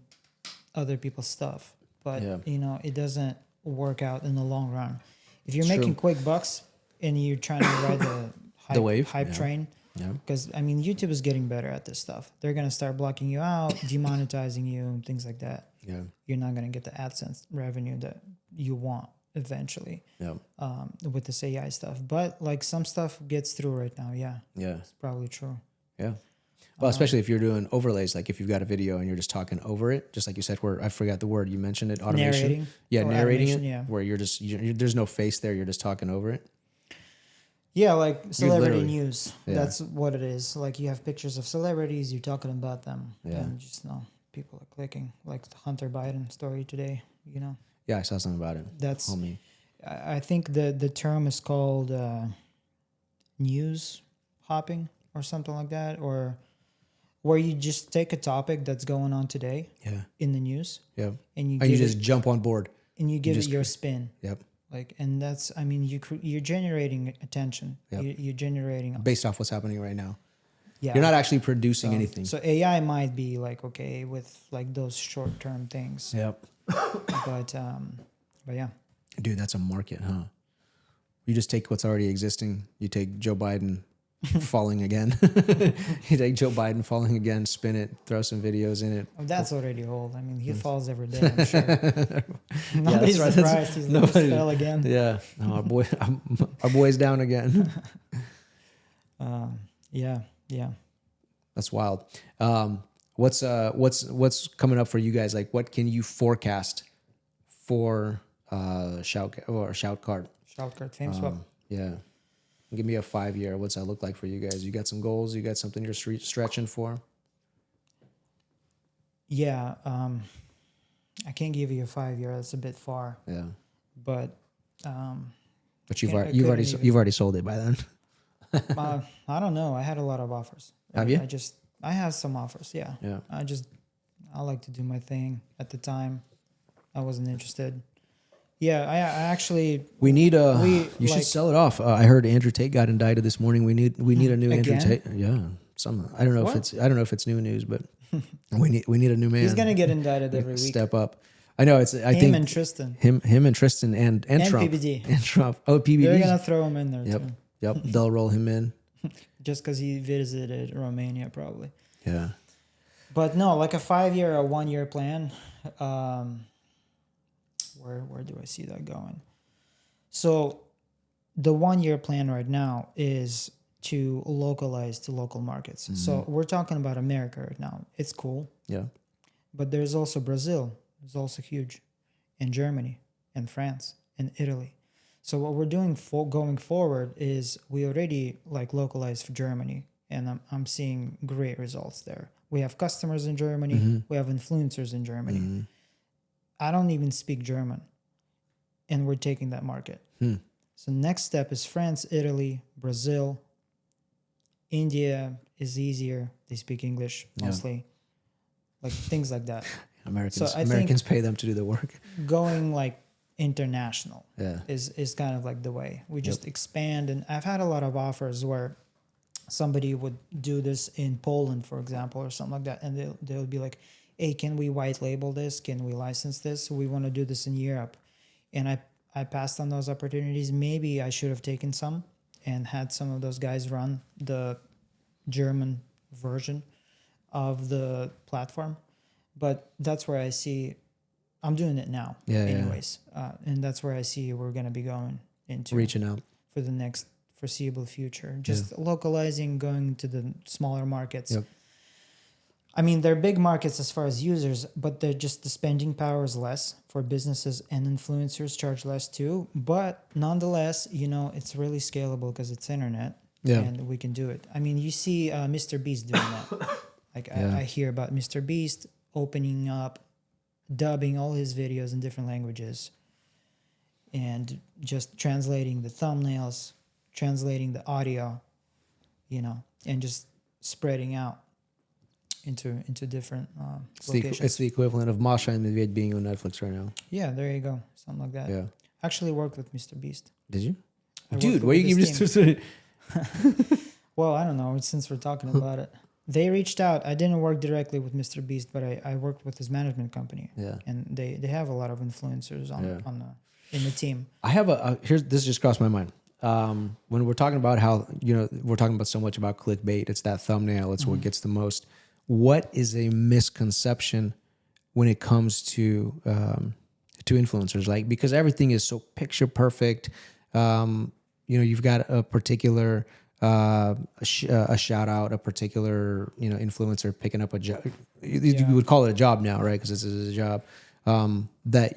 other people's stuff, but it doesn't work out in the long run. If you're making quick bucks and you're trying to ride the hype train, because I mean, YouTube is getting better at this stuff. They're gonna start blocking you out, demonetizing you, and things like that. Yeah, you're not gonna get the AdSense revenue that you want eventually. Yeah, with this AI stuff, but like some stuff gets through right now. Yeah, it's probably true. Yeah. Well, especially if you're doing overlays, like if you've got a video and you're just talking over it, just like you said, where I forgot the word, you mentioned it, automation. Narrating it, where there's no face there, you're just talking over it. Yeah, like celebrity news. Yeah. That's what it is. Like you have pictures of celebrities, you're talking about them, and you just know people are clicking. Like the Hunter Biden story today, Yeah, I saw something about it. That's homie. I think the term is called news hopping or something like that, or where you just take a topic that's going on today in the news. Yeah. And you just jump on board. And you give it your spin. Yep. Like, and that's, I mean, you're generating attention. Yep. You're generating. Based off what's happening right now. Yeah. You're not actually producing anything. So AI might be like, okay, with like those short-term things. Yep. But yeah. Dude, that's a market, huh? You just take what's already existing. You take Joe Biden falling again. You take Joe Biden falling again, spin it, throw some videos in it. Oh, that's already old. I mean, he falls every day, I'm sure. Nobody's surprised he fell again. Yeah. No, our boy's down again. Yeah. That's wild. What's coming up for you guys? Like, what can you forecast for Shout Card? Shout Card, Fame Swap. Yeah. Give me a 5-year. What's that look like for you guys? You got some goals? You got something you're stretching for? Yeah. I can't give you a 5-year. That's a bit far. Yeah. But you've already sold it by then. I don't know. I had a lot of offers. Have you? I have some offers. Yeah. Yeah. I like to do my thing. At the time, I wasn't interested. Yeah, I actually. We need you should sell it off. I heard Andrew Tate got indicted this morning. We need a new Andrew Tate. Yeah, I don't know if it's new news, but we need a new man. He's gonna get indicted every week. Step up. I know it's. I think him and Tristan. Him and Tristan and Trump. PBD. And Trump. Oh, PBD. They're gonna throw him in there too. Yep. They'll roll him in. Just because he visited Romania, probably. Yeah. But no, like a 5-year or 1-year plan. Where do I see that going? So the 1-year plan right now is to localize to local markets. Mm-hmm. So we're talking about America right now. It's cool. Yeah. But there's also Brazil. It's also huge. And Germany and France and Italy. So what we're doing going forward is we already like localized for Germany, and I'm seeing great results there. We have customers in Germany. Mm-hmm. We have influencers in Germany. Mm-hmm. I don't even speak German, and we're taking that market. So next step is France, Italy, Brazil. India is easier. They speak English mostly. Like things like that. Americans pay them to do the work. Going like international is kind of like the way. We just expand. And I've had a lot of offers where somebody would do this in Poland, for example, or something like that. And they'll be like, hey, can we white label this? Can we license this? We want to do this in Europe. And I passed on those opportunities. Maybe I should have taken some and had some of those guys run the German version of the platform. But that's where I see I'm doing it now, anyways. And that's where I see we're going to be going into reaching out for the next foreseeable future. Just localizing, going to the smaller markets. Yep. I mean, they're big markets as far as users, but they're just the spending power is less for businesses, and influencers charge less too. But nonetheless, you know, it's really scalable because it's internet, and we can do it. I mean, you see Mr. Beast doing that. Like I hear about Mr. Beast opening up, dubbing all his videos in different languages, and just translating the thumbnails, translating the audio, you know, and just spreading out into different locations. It's the equivalent of Masha and Medved being on Netflix right now. Yeah, there you go. Something like that. Yeah. Actually worked with Mr. Beast. Did you? I Dude, worked why you with keep his just... Well, I don't know, since we're talking about it. They reached out. I didn't work directly with Mr. Beast, but I worked with his management company. Yeah. And they have a lot of influencers in the team. I have this just crossed my mind. When we're talking about how, you know, we're talking about so much about clickbait, it's that thumbnail, it's what gets the most. What is a misconception when it comes to influencers? Like, because everything is so picture perfect. You know, you've got a particular a shout out, a particular, you know, influencer picking up a job. You would call it a job now, right? Because this is a job that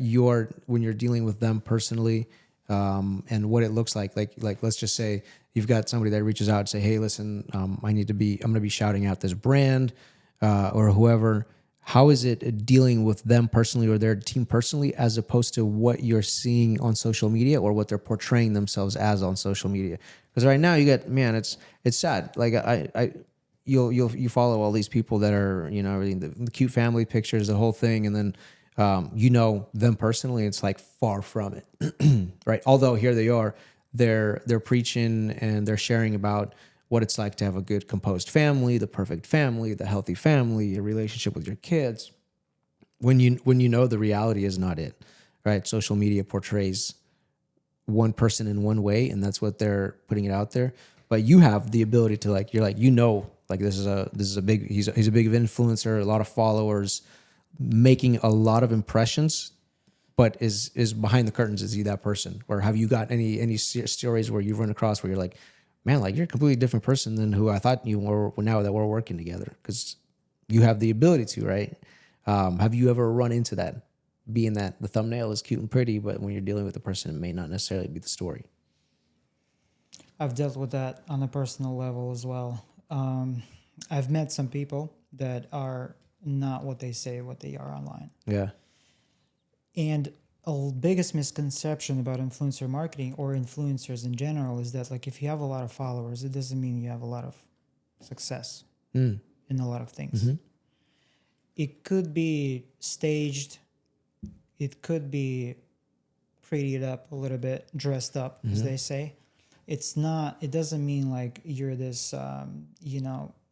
when you're dealing with them personally, and what it looks like let's just say you've got somebody that reaches out and say, hey, listen, I'm going to be shouting out this brand or whoever. How is it dealing with them personally or their team personally, as opposed to what you're seeing on social media or what they're portraying themselves as on social media? Because right now you get, man, it's sad. Like you follow all these people that are, you know, the cute family pictures, the whole thing, and then you know them personally. It's like far from it, right? Although here they are, they're preaching and they're sharing about what it's like to have a good composed family, the perfect family, the healthy family, your relationship with your kids. When you know the reality is not it, right? Social media portrays one person in one way, and that's what they're putting it out there. But you have the ability to this is a big he's a big influencer, a lot of followers, making a lot of impressions. But is behind the curtains, is he that person? Or have you got any stories where you've run across where you're like, man, like you're a completely different person than who I thought you were now that we're working together? Because you have the ability to, right? Have you ever run into that? Being that the thumbnail is cute and pretty, but when you're dealing with a person, it may not necessarily be the story. I've dealt with that on a personal level as well. I've met some people that are not what they say, what they are online. Yeah. And a biggest misconception about influencer marketing or influencers in general is that, like, if you have a lot of followers, it doesn't mean you have a lot of success in a lot of things. Mm-hmm. It could be staged. It could be prettied up a little bit, dressed up, as they say. It's not. It doesn't mean like you're this,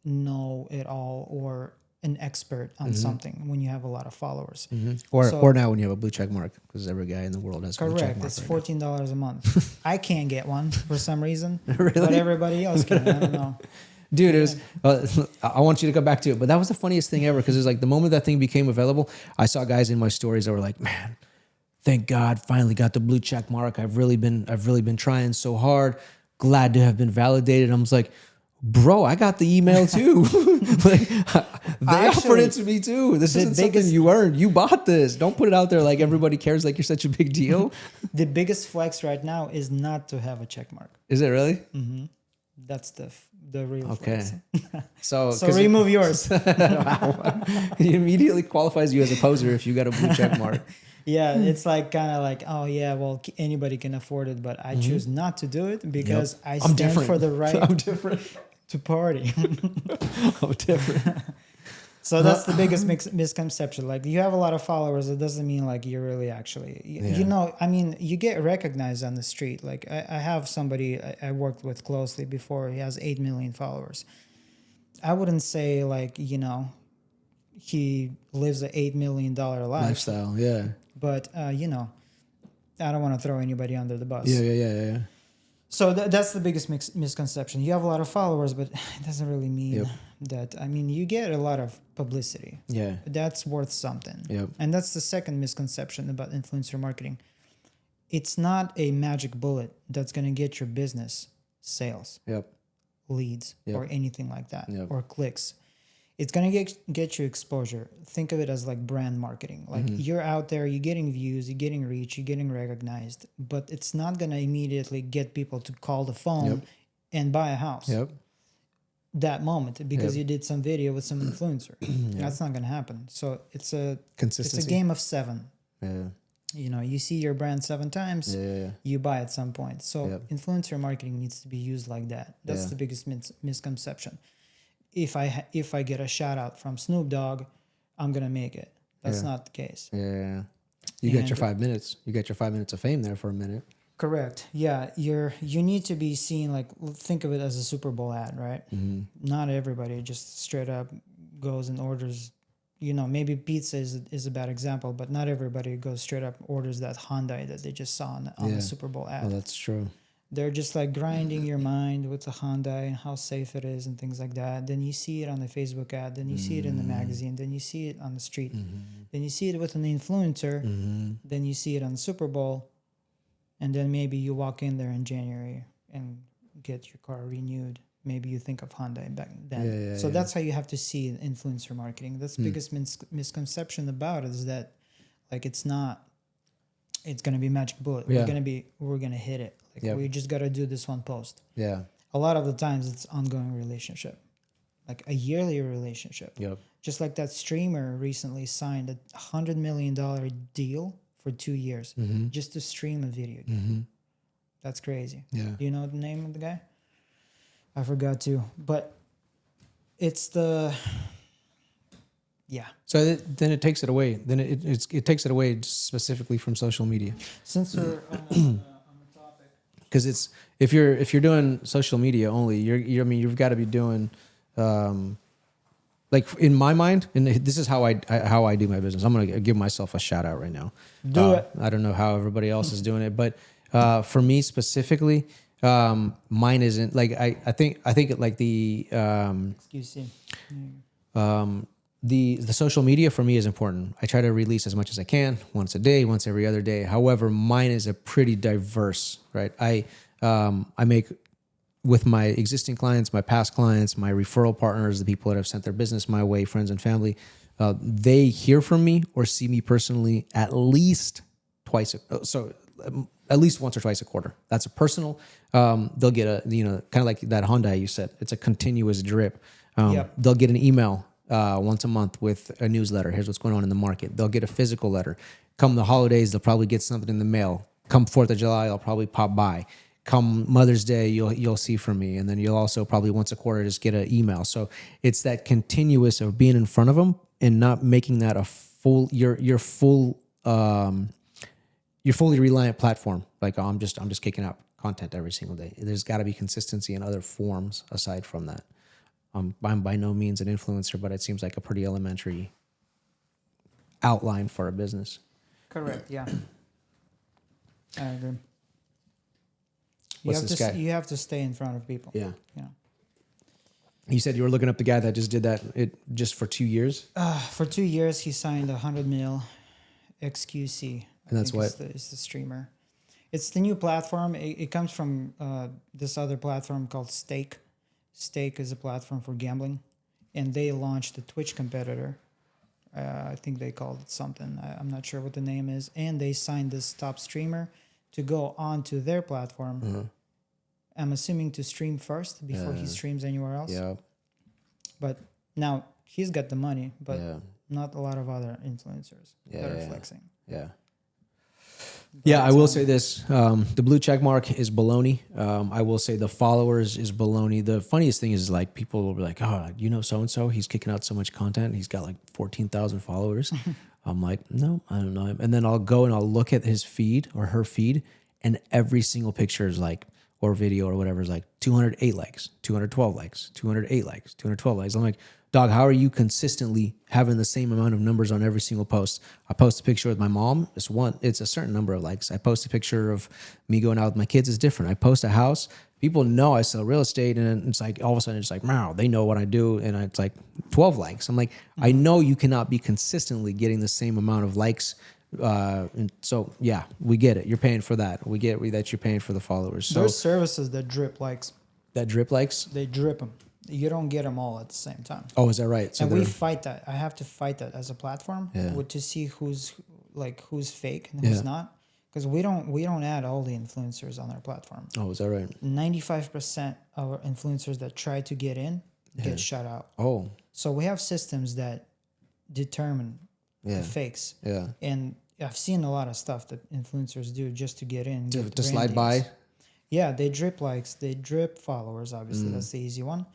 know it all or an expert on something when you have a lot of followers. Or now when you have a blue check mark, because every guy in the world has a blue check mark. Correct. It's $14 a month. I can't get one for some reason, really? But everybody else can. I don't know. Dude, it was. I want you to come back to it, but that was the funniest thing ever, because it's like the moment that thing became available, I saw guys in my stories that were like, "Man, thank God, finally got the blue check mark. I've really been trying so hard. Glad to have been validated." I was like, "Bro, I got the email too. Like, they offered it to me too. This isn't something you earned. You bought this. Don't put it out there like everybody cares like you're such a big deal." The biggest flex right now is not to have a check mark. Is it really? Mm-hmm. That's the real flex. So remove yours. It immediately qualifies you as a poser if you got a blue check mark. Yeah, it's like kind of like, oh yeah, well, anybody can afford it, but I choose not to do it because I stand for the right to party. I'm different. So that's the biggest misconception. Like, you have a lot of followers, it doesn't mean like you're really actually, you know, I mean, you get recognized on the street. Like I have somebody I worked with closely before. He has 8 million followers. I wouldn't say like, you know, he lives a $8 million lifestyle. Yeah. But, you know, I don't want to throw anybody under the bus. Yeah. So that's the biggest misconception. You have a lot of followers, but it doesn't really mean that. I mean, you get a lot of publicity. Yeah. That's worth something. Yep. And that's the second misconception about influencer marketing. It's not a magic bullet that's going to get your business sales, Yep. leads, Yep. or anything like that, Yep. or clicks. It's going to get you exposure. Think of it as like brand marketing. Like you're out there, you're getting views, you're getting reach, you're getting recognized, but it's not going to immediately get people to call the phone and buy a house Yep. that moment because you did some video with some influencer. That's not going to happen. So it's a Consistency. game of 7. Yeah. You know, you see your brand 7 times, Yeah. you buy at some point. So Yep. influencer marketing needs to be used like that. That's Yeah. the biggest misconception. If I get a shout out from Snoop Dogg, I'm gonna make it. That's not the case. Yeah. You get your And- 5 minutes. You get your 5 minutes of fame there for a minute. Correct. Yeah, you need to be seen like, think of it as a Super Bowl ad, right? Not everybody just straight up goes and orders. You know, maybe pizza is a bad example, but not everybody goes straight up orders that Hyundai that they just saw on the Super Bowl ad. Oh, that's true. They're just like grinding your mind with the Hyundai and how safe it is and things like that. Then you see it on the Facebook ad. Then you see it in the magazine. Then you see it on the street. Then you see it with an influencer. Then you see it on the Super Bowl. And then maybe you walk in there in January and get your car renewed. Maybe you think of Hyundai back then. So that's how you have to see influencer marketing. That's the biggest misconception about it is that like it's going to be magic bullet. Yeah. We're going to hit it. Like we just got to do this one post. Yeah. A lot of the times it's ongoing relationship, like a yearly relationship. Yep. Just like that streamer recently signed a $100 million deal for 2 years just to stream a video game. That's crazy. Yeah. Do you know the name of the guy? I forgot to, but it's the, So then it takes it away. Then it takes it away specifically from social media. Since we're on the topic. Because it's if you're doing social media only, you've got to be doing, like in my mind, and this is how I do my business. I'm gonna give myself a shout out right now. Do it. I don't know how everybody else is doing it, but for me specifically, mine isn't like I think it like the Excuse me. the social media for me is important. I try to release as much as I can, once a day, once every other day. However, mine is a pretty diverse, right? I make with my existing clients, my past clients, my referral partners, the people that have sent their business my way, friends and family, they hear from me or see me personally at least at least once or twice a quarter. That's a personal. They'll get a, kind of like that Hyundai you said. It's a continuous drip. They'll get an email once a month with a newsletter. Here's what's going on in the market. They'll get a physical letter. Come the holidays, they'll probably get something in the mail. Come 4th of July, I'll probably pop by. Come Mother's Day, you'll see from me. And then you'll also probably once a quarter just get an email. So it's that continuous of being in front of them and not making that a full, your fully reliant platform. Like, I'm just kicking out content every single day. There's got to be consistency in other forms aside from that. I'm by no means an influencer, but it seems like a pretty elementary outline for a business. Correct. Yeah. I agree. What's this guy? You have to stay in front of people. Yeah. Yeah. You said you were looking up the guy that just did that just for 2 years? For 2 years, he signed 100 mil XQC. And that's what? It's the streamer. It's the new platform. It comes from this other platform called Stake. Stake is a platform for gambling. And they launched a Twitch competitor. I think they called it something. I'm not sure what the name is. And they signed this top streamer to go onto their platform. Mm-hmm. I'm assuming to stream first before he streams anywhere else. Yeah. But now he's got the money, but not a lot of other influencers that are flexing. Yeah. Yeah, I will say this. The blue check mark is baloney. I will say the followers is baloney. The funniest thing is like people will be like, oh, so-and-so, he's kicking out so much content. He's got like 14,000 followers. I'm like, no, I don't know him. And then I'll go and I'll look at his feed or her feed, and every single picture is like, or video or whatever is like 208 likes, 212 likes, 208 likes, 212 likes. I'm like, dog, how are you consistently having the same amount of numbers on every single post? I post a picture with my mom. It's a certain number of likes. I post a picture of me going out with my kids. It's different. I post a house. People know I sell real estate, and it's like all of a sudden it's like, wow, they know what I do, and it's like 12 likes. I'm like, I know you cannot be consistently getting the same amount of likes. And so yeah, we get it. You're paying for that. We get that you're paying for the followers. So There's services that drip likes. that drip likes. They drip them. You don't get them all at the same time. Oh, is that right? So And we fight that. I have to fight that as a platform Yeah. to see who's fake and who's not. Because we don't add all the influencers on our platform. Oh, is that right? 95% of our influencers that try to get in get shut out. Oh, So we have systems that determine the fakes. yeah. And I've seen a lot of stuff that influencers do just to get in. To get brand slide deals. by. Yeah, they drip likes, they drip followers, obviously. That's the easy one.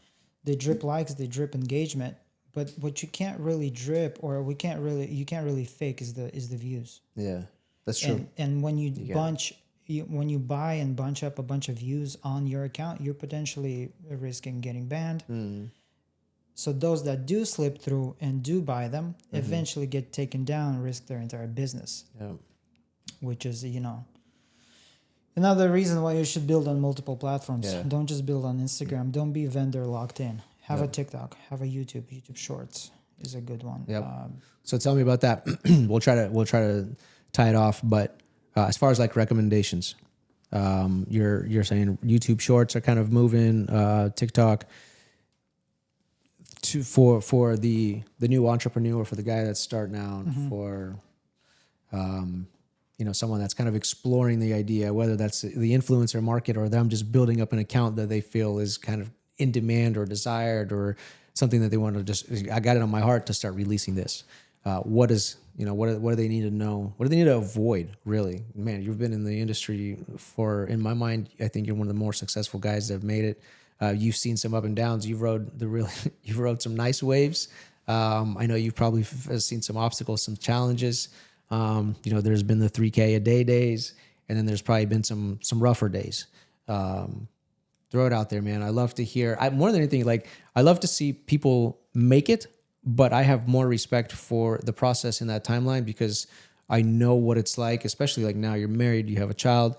They drip likes, they drip engagement. But what you can't really drip or you can't really fake is the views. Yeah, that's true. And when when you buy and bunch up a bunch of views on your account, you're potentially risking getting banned. So those that do slip through and do buy them eventually get taken down and risk their entire business. Yeah. Which is, another reason why you should build on multiple platforms. Yeah. Don't just build on Instagram. Don't be vendor locked in. Have a TikTok. Have a YouTube. YouTube Shorts is a good one. Yep. So tell me about that. We'll try to tie it off. But as far as like recommendations, you're saying YouTube Shorts are kind of moving. TikTok for the new entrepreneur, for the guy that's starting out, for someone that's kind of exploring the idea, whether that's the influencer market or them just building up an account that they feel is kind of in demand or desired or something that they want to just, I got it on my heart to start releasing this. What do they need to know? What do they need to avoid, really? Man, you've been in the industry in my mind, I think you're one of the more successful guys that have made it. You've seen some up and downs. You've rode some nice waves. I know you've probably seen some obstacles, some challenges. There's been the 3K a day days, and then there's probably been some rougher days. Throw it out there, man. I love to hear. More than anything, like I love to see people make it, but I have more respect for the process in that timeline because I know what it's like, especially like now you're married, you have a child,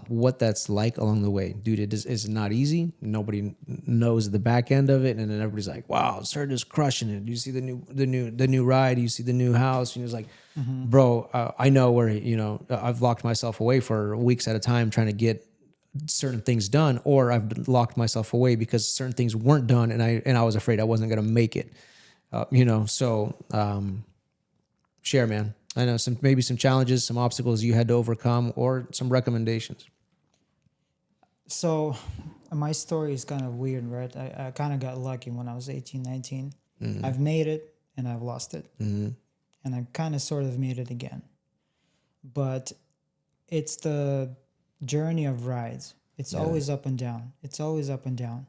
what that's like along the way. Dude, it's not easy. Nobody knows the back end of it. And then everybody's like, wow, Serg is crushing it. You see the new ride, you see the new house. And it's like, bro, I know where, I've locked myself away for weeks at a time trying to get certain things done, or I've locked myself away because certain things weren't done. And I was afraid I wasn't going to make it, share, man. I know maybe some challenges, some obstacles you had to overcome, or some recommendations. So my story is kind of weird, right? I kind of got lucky when I was 18, 19. I've made it and I've lost it. And I kind of sort of made it again. But it's the journey of rides. It's always up and down. It's always up and down.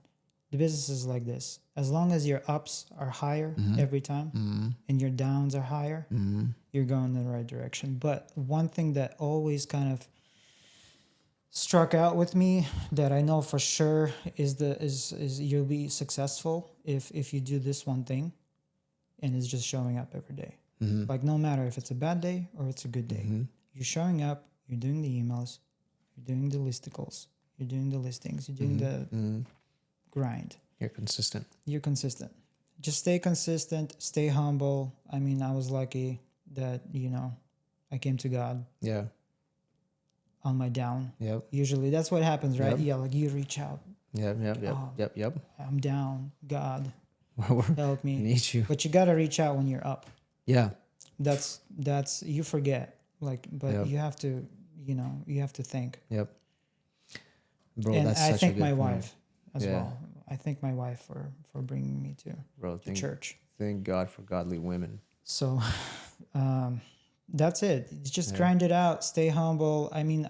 The business is like this. As long as your ups are higher every time and your downs are higher, you're going in the right direction. But one thing that always kind of struck out with me that I know for sure is you'll be successful if you do this one thing, and it's just showing up every day. Like no matter if it's a bad day or it's a good day, you're showing up, you're doing the emails, you're doing the listicles, you're doing the listings, you're doing the grind. You're consistent. You're consistent. Just stay consistent, stay humble. I mean, I was lucky that, I came to God. Yeah. On my down. Yep. Usually that's what happens, right? Yep. Yeah, like you reach out. Yep. I'm down. God, help me. I need you. But you got to reach out when you're up. Yeah. That's you forget. But you have to, you have to think. Yep. Bro, and that's I such thank a good my point. wife as well. I thank my wife for bringing me to church. Thank God for godly women. So that's it. Just grind it out. Stay humble. I mean,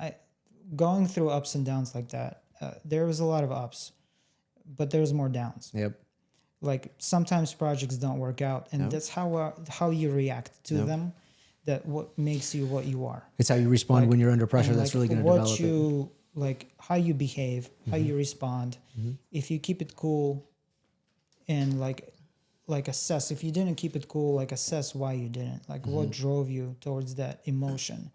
going through ups and downs like that, there was a lot of ups, but there was more downs. Yep. Like sometimes projects don't work out, and that's how you react to them. That what makes you what you are. It's how you respond when you're under pressure. That's really going to develop it. Like how you behave, how you respond. If you keep it cool and like like assess if you didn't keep it cool, like assess why you didn't, like what drove you towards that emotion,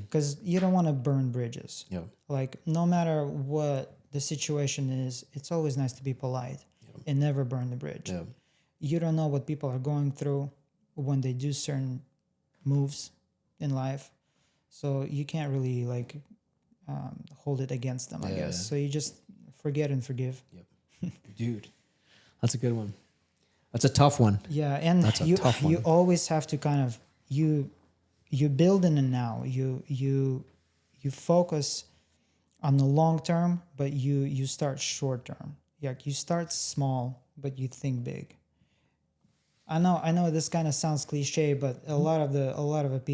because you don't want to burn bridges. Yeah. Like no matter what the situation is, it's always nice to be polite and never burn the bridge. Yeah. You don't know what people are going through when they do certain moves in life, so you can't really like hold it against them, I guess. So you just forget and forgive. Yep. Dude, that's a good one. That's a tough one. Yeah, and That's a you tough one. you always have to kind of you build in the now. You focus on the long term, but you start short term. Like you start small, but you think big. I know this kind of sounds cliche, but a lot of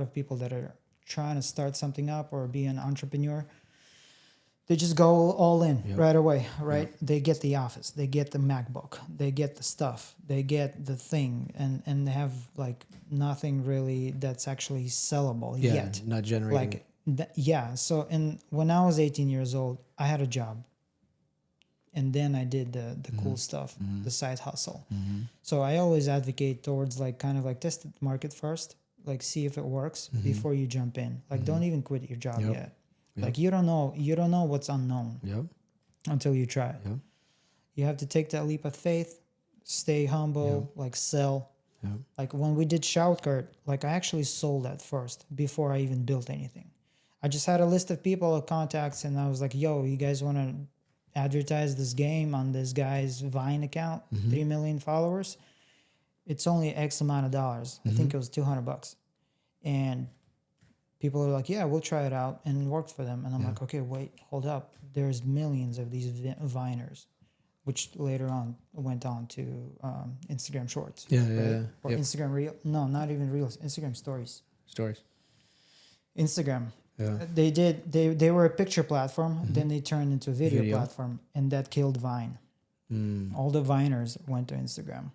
people that are trying to start something up or be an entrepreneur, they just go all in right away, right? They get the office, they get the MacBook, they get the stuff, they get the thing, and they have like nothing really that's actually sellable yet. Not generating. Like, so when I was 18 years old, I had a job. And then I did the cool stuff, the side hustle. So I always advocate towards like kind of like test the market first, like see if it works before you jump in. Like don't even quit your job yet. Like you don't know what's unknown until you try it. You have to take that leap of faith, stay humble, like sell. Like when we did Shoutcart, like I actually sold that first before I even built anything. I just had a list of people, contacts, and I was like, yo, you guys want to advertise this game on this guy's Vine account, 3 million followers. It's only X amount of dollars. I think it was $200. And people are like, yeah, we'll try it out, and it worked for them. And I'm like, okay, wait, hold up. There's millions of these Viners, which later on went on to Instagram Shorts. Or Instagram Reel. No, not even Reels. Instagram Stories. Instagram. Yeah. They were a picture platform, then they turned into a video platform, and that killed Vine. All the Viners went to Instagram.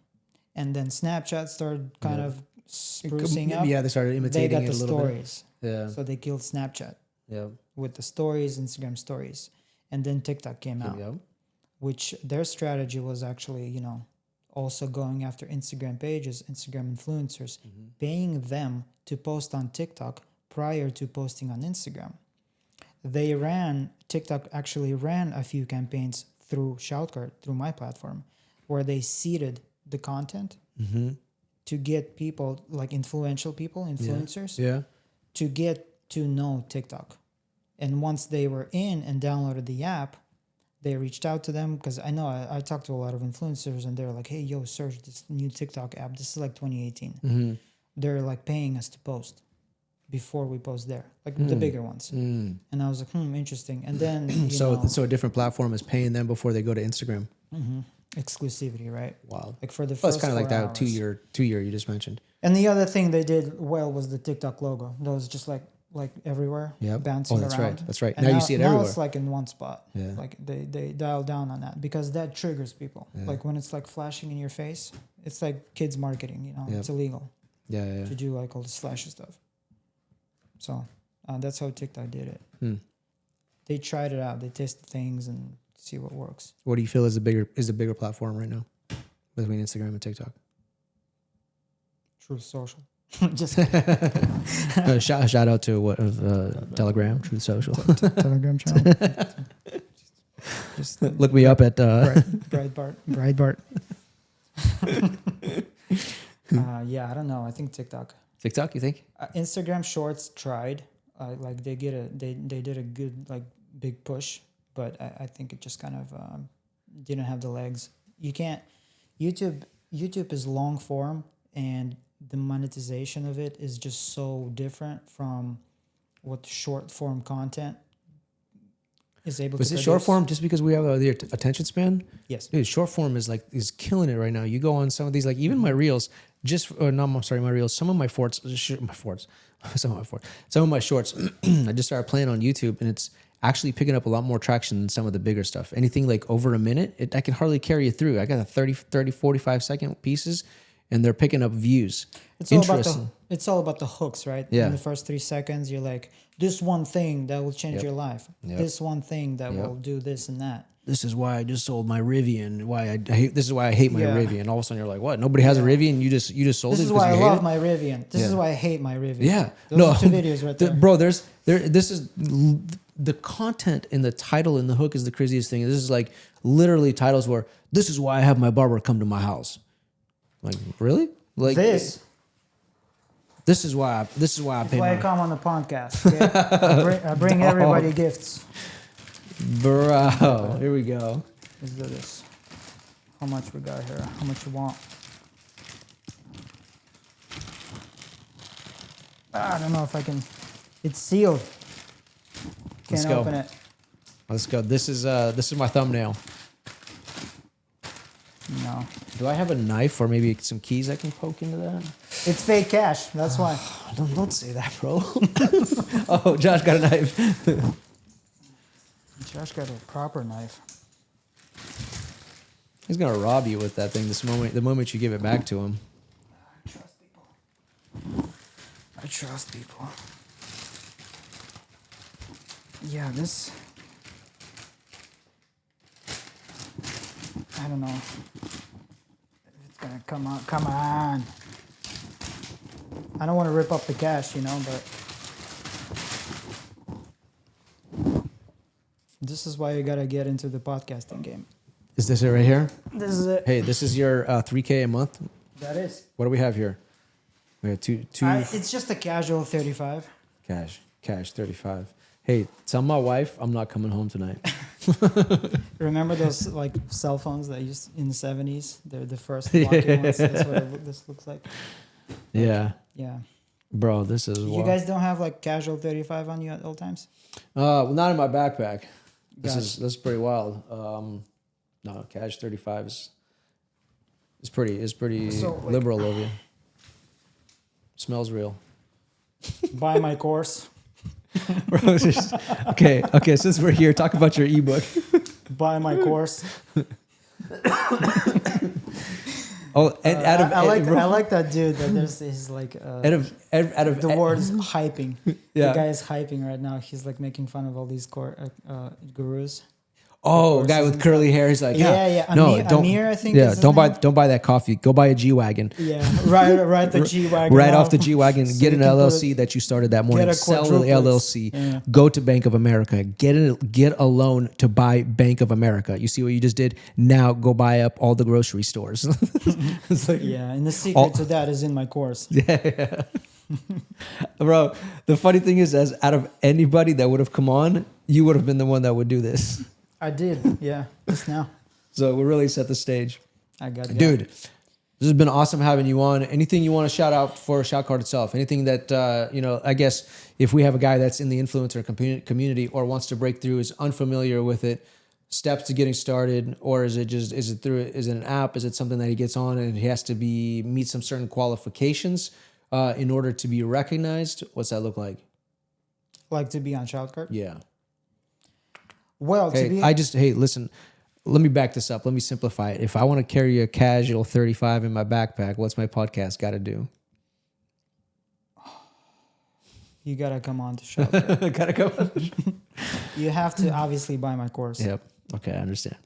And then Snapchat started kind of sprucing up. Yeah, they started imitating they got it the a little stories. bit. Yeah. So they killed Snapchat. Yeah. With the stories, Instagram stories. And then TikTok came out. Which their strategy was actually, also going after Instagram pages, Instagram influencers, paying them to post on TikTok prior to posting on Instagram. TikTok actually ran a few campaigns through Shoutcart, through my platform, where they seeded the content to get people, like influential people, influencers, to get to know TikTok. And once they were in and downloaded the app, they reached out to them, because I know I talked to a lot of influencers, and they're like, hey, yo, Serg, this new TikTok app, this is like 2018. They're like paying us to post before we post there, like the bigger ones. And I was like, interesting. And then so a different platform is paying them before they go to Instagram. Exclusivity, right? Wow. Like for the first it's kind of like 4 that hours. 2 year you just mentioned. And the other thing they did well was the TikTok logo. That was just like everywhere, bouncing around. That's right. And now you see it everywhere. Now it's like in one spot. Yeah. Like they dial down on that, because that triggers people. Yeah. Like when it's like flashing in your face, it's like kids marketing. It's illegal. Yeah. To do like all this flashy stuff. So that's how TikTok did it. They tried it out. They tested things and see what works. What do you feel is the bigger platform right now between Instagram and TikTok? Truth Social. Just shout out to Telegram, Truth Social. Telegram channel. Just look me up at Breitbart. I don't know. I think TikTok. TikTok, you think? Instagram Shorts tried. Like they did a good like big push, but I think it just kind of didn't have the legs. You can't. YouTube is long form, and the monetization of it is just so different from what short form content is able to produce. Is it short form just because we have the attention span? Yes. Dude, short form is killing it right now. You go on some of these, like even my reels, my reels, some of my shorts, I just started playing on YouTube, and it's actually picking up a lot more traction than some of the bigger stuff. Anything like over a minute, I can hardly carry it through. I got a 30, 45 second pieces, and they're picking up views. It's all about the hooks, right? Yeah. In the first 3 seconds, you're like, this one thing that will change your life. This one thing that will do this and that. this is why I just sold my Rivian. This is why I hate my Yeah. Rivian. All of a sudden you're like, what? Nobody has a Rivian. You just sold This it is because why I you hate love it? my Rivian. This Yeah. is why I hate my Rivian. Yeah. Those are two videos right there. Bro, this is the content in the title and the hook is the craziest thing. This is like literally titles where this is why I have my barber come to my house. Like, really? Like This is why I pay is why I my come on the podcast. Okay? I bring everybody gifts. bro. Here we go. Let's do this. How much we got here? How much you want? I don't know if I can. It's sealed. Let's Can't go. open it. Let's go. This is my thumbnail. No. Do I have a knife or maybe some keys I can poke into that? It's fake cash. That's why. Don't say that, bro. Oh, Josh got a knife. Josh got a proper knife. He's gonna rob you with that thing the moment you give it back to him. I trust people. I trust people. Yeah, this. I don't know if it's gonna come on. Come on. I don't want to rip up the cash, but this is why you gotta get into the podcasting game. Is this it right here? This is it. Hey, this is your $3K a month. That is. What do we have here? We have two It's just a casual 35. cash 35. Hey, tell my wife I'm not coming home tonight. Remember those like cell phones that used in the 70s? They're the first blocking ones. That's what this looks like. Yeah, Yeah. bro, this is. You guys don't have like casual 35 on you at all times? Well, not in my backpack. This Gotcha. is pretty wild. No, cash 35 is pretty So, like- liberal of you. Smells real. Buy my course. Bro, it's just, okay. Since we're here, talk about your ebook. Buy my course. Oh, and I like that dude. That there's his like out of the word is hyping. Yeah. The guy is hyping right now. He's like making fun of all these gurus. Oh, guy with curly hair. He's like, Yeah. No, don't. Amir, I think. Yeah, is his don't name. buy that coffee. Go buy a G wagon. Yeah, right the G wagon. Right off the G wagon. So Get you an can put LLC that you started that morning. get a Sell an quadruplex. LLC. Yeah. Go to Bank of America. Get a loan to buy Bank of America. You see what you just did? Now go buy up all the grocery stores. It's like, Yeah, and the secret to that is in my course. yeah. Bro, the funny thing is, as out of anybody that would have come on, you would have been the one that would do this. I did, yeah, just now. So we really set the stage. I got it. Dude, this has been awesome having you on. Anything you want to shout out for Shout Card itself? Anything that, I guess if we have a guy that's in the influencer community or wants to break through, is unfamiliar with it, steps to getting started, or is it an app? Is it something that he gets on and he has to meet some certain qualifications in order to be recognized? What's that look like? Like to be on Shout Card? Yeah. Well, to be Hey, listen, let me back this up. Let me simplify it. If I want to carry a casual 35 in my backpack, what's my podcast got to do? you gotta come on to Shout Card. Gotta go. You have to obviously buy my course. Yep. Okay, I understand.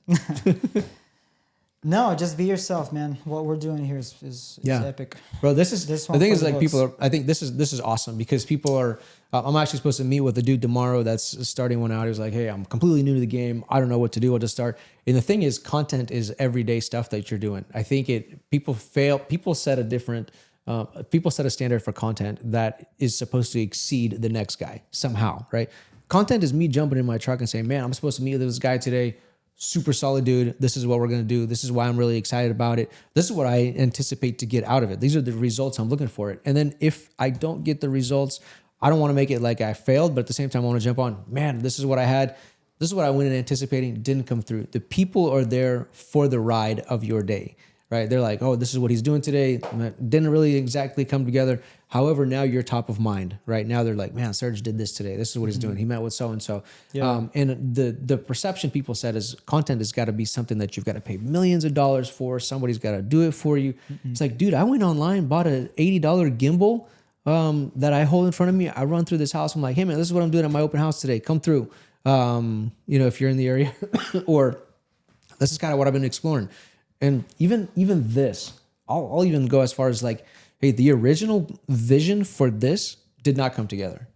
No, just be yourself, man. What we're doing here is Yeah. epic. Bro, This the one thing for is the like books. I think this is awesome because people are, I'm actually supposed to meet with a dude tomorrow that's starting one out. He was like, hey, I'm completely new to the game. I don't know what to do. I'll just start. And the thing is, content is everyday stuff that you're doing. I think people set a standard for content that is supposed to exceed the next guy somehow, right? Content is me jumping in my truck and saying, man, I'm supposed to meet with this guy today. Super solid dude. This is what we're going to do. This is why I'm really excited about it. This is what I anticipate to get out of it. These are the results I'm looking for it. And then if I don't get the results, I don't want to make it like I failed, but at the same time, I want to jump on, man, this is what I had. This is what I went in anticipating, didn't come through. The people are there for the ride of your day, right? They're like, oh, this is what he's doing today. Didn't really exactly come together. However, now you're top of mind, right? Now they're like, man, Serg did this today. This is what he's doing. He met with so-and-so. Yeah. And the perception people said is content has got to be something that you've got to pay millions of dollars for. Somebody's got to do it for you. It's like, dude, I went online, bought an $80 gimbal that I hold in front of me. I run through this house. I'm like, hey man, this is what I'm doing at my open house today. Come through. If you're in the area or This is kind of what I've been exploring. And even this, I'll even go as far as like, hey, the original vision for this did not come together.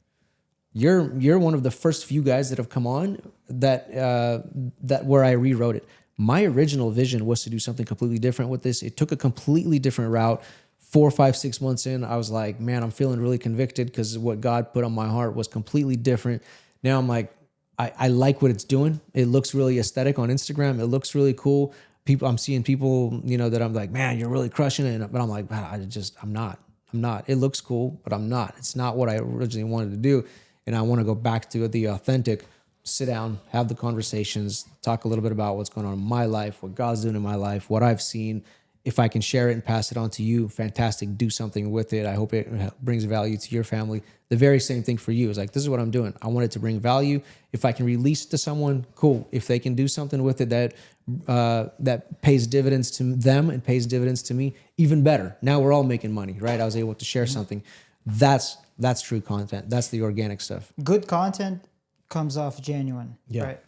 You're one of the first few guys that have come on that where I rewrote it. My original vision was to do something completely different with this. It took a completely different route. 4, 5, 6 months in, I was like, man, I'm feeling really convicted because what God put on my heart was completely different. Now I'm like, I like what it's doing. It looks really aesthetic on Instagram. It looks really cool. I'm seeing people, that I'm like, man, you're really crushing it. But I'm like, man, I'm not. It looks cool, but I'm not. It's not what I originally wanted to do. And I want to go back to the authentic, sit down, have the conversations, talk a little bit about what's going on in my life, what God's doing in my life, what I've seen. If I can share it and pass it on to you, fantastic. Do something with it. I hope it brings value to your family. The very same thing for you. It's like, this is what I'm doing. I want it to bring value. If I can release it to someone, cool. If they can do something with it that pays dividends to them and pays dividends to me, even better. Now we're all making money, right? I was able to share something. That's true content. That's the organic stuff. Good content comes off genuine, right?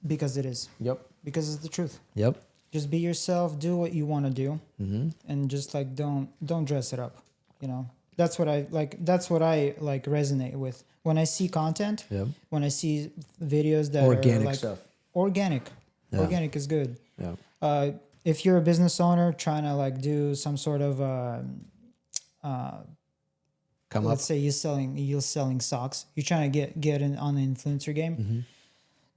Because it is. Yep. Because it's the truth. Yep. Just be yourself, do what you want to do, and just like don't dress it up. That's what I like. That's what I like resonate with when I see content. Yep. When I see videos that organic are like stuff. Organic. Yeah. Organic is good. Yeah. If you're a business owner trying to like do some sort of let's say you're selling socks. You're trying to get in on the influencer game. Mm-hmm.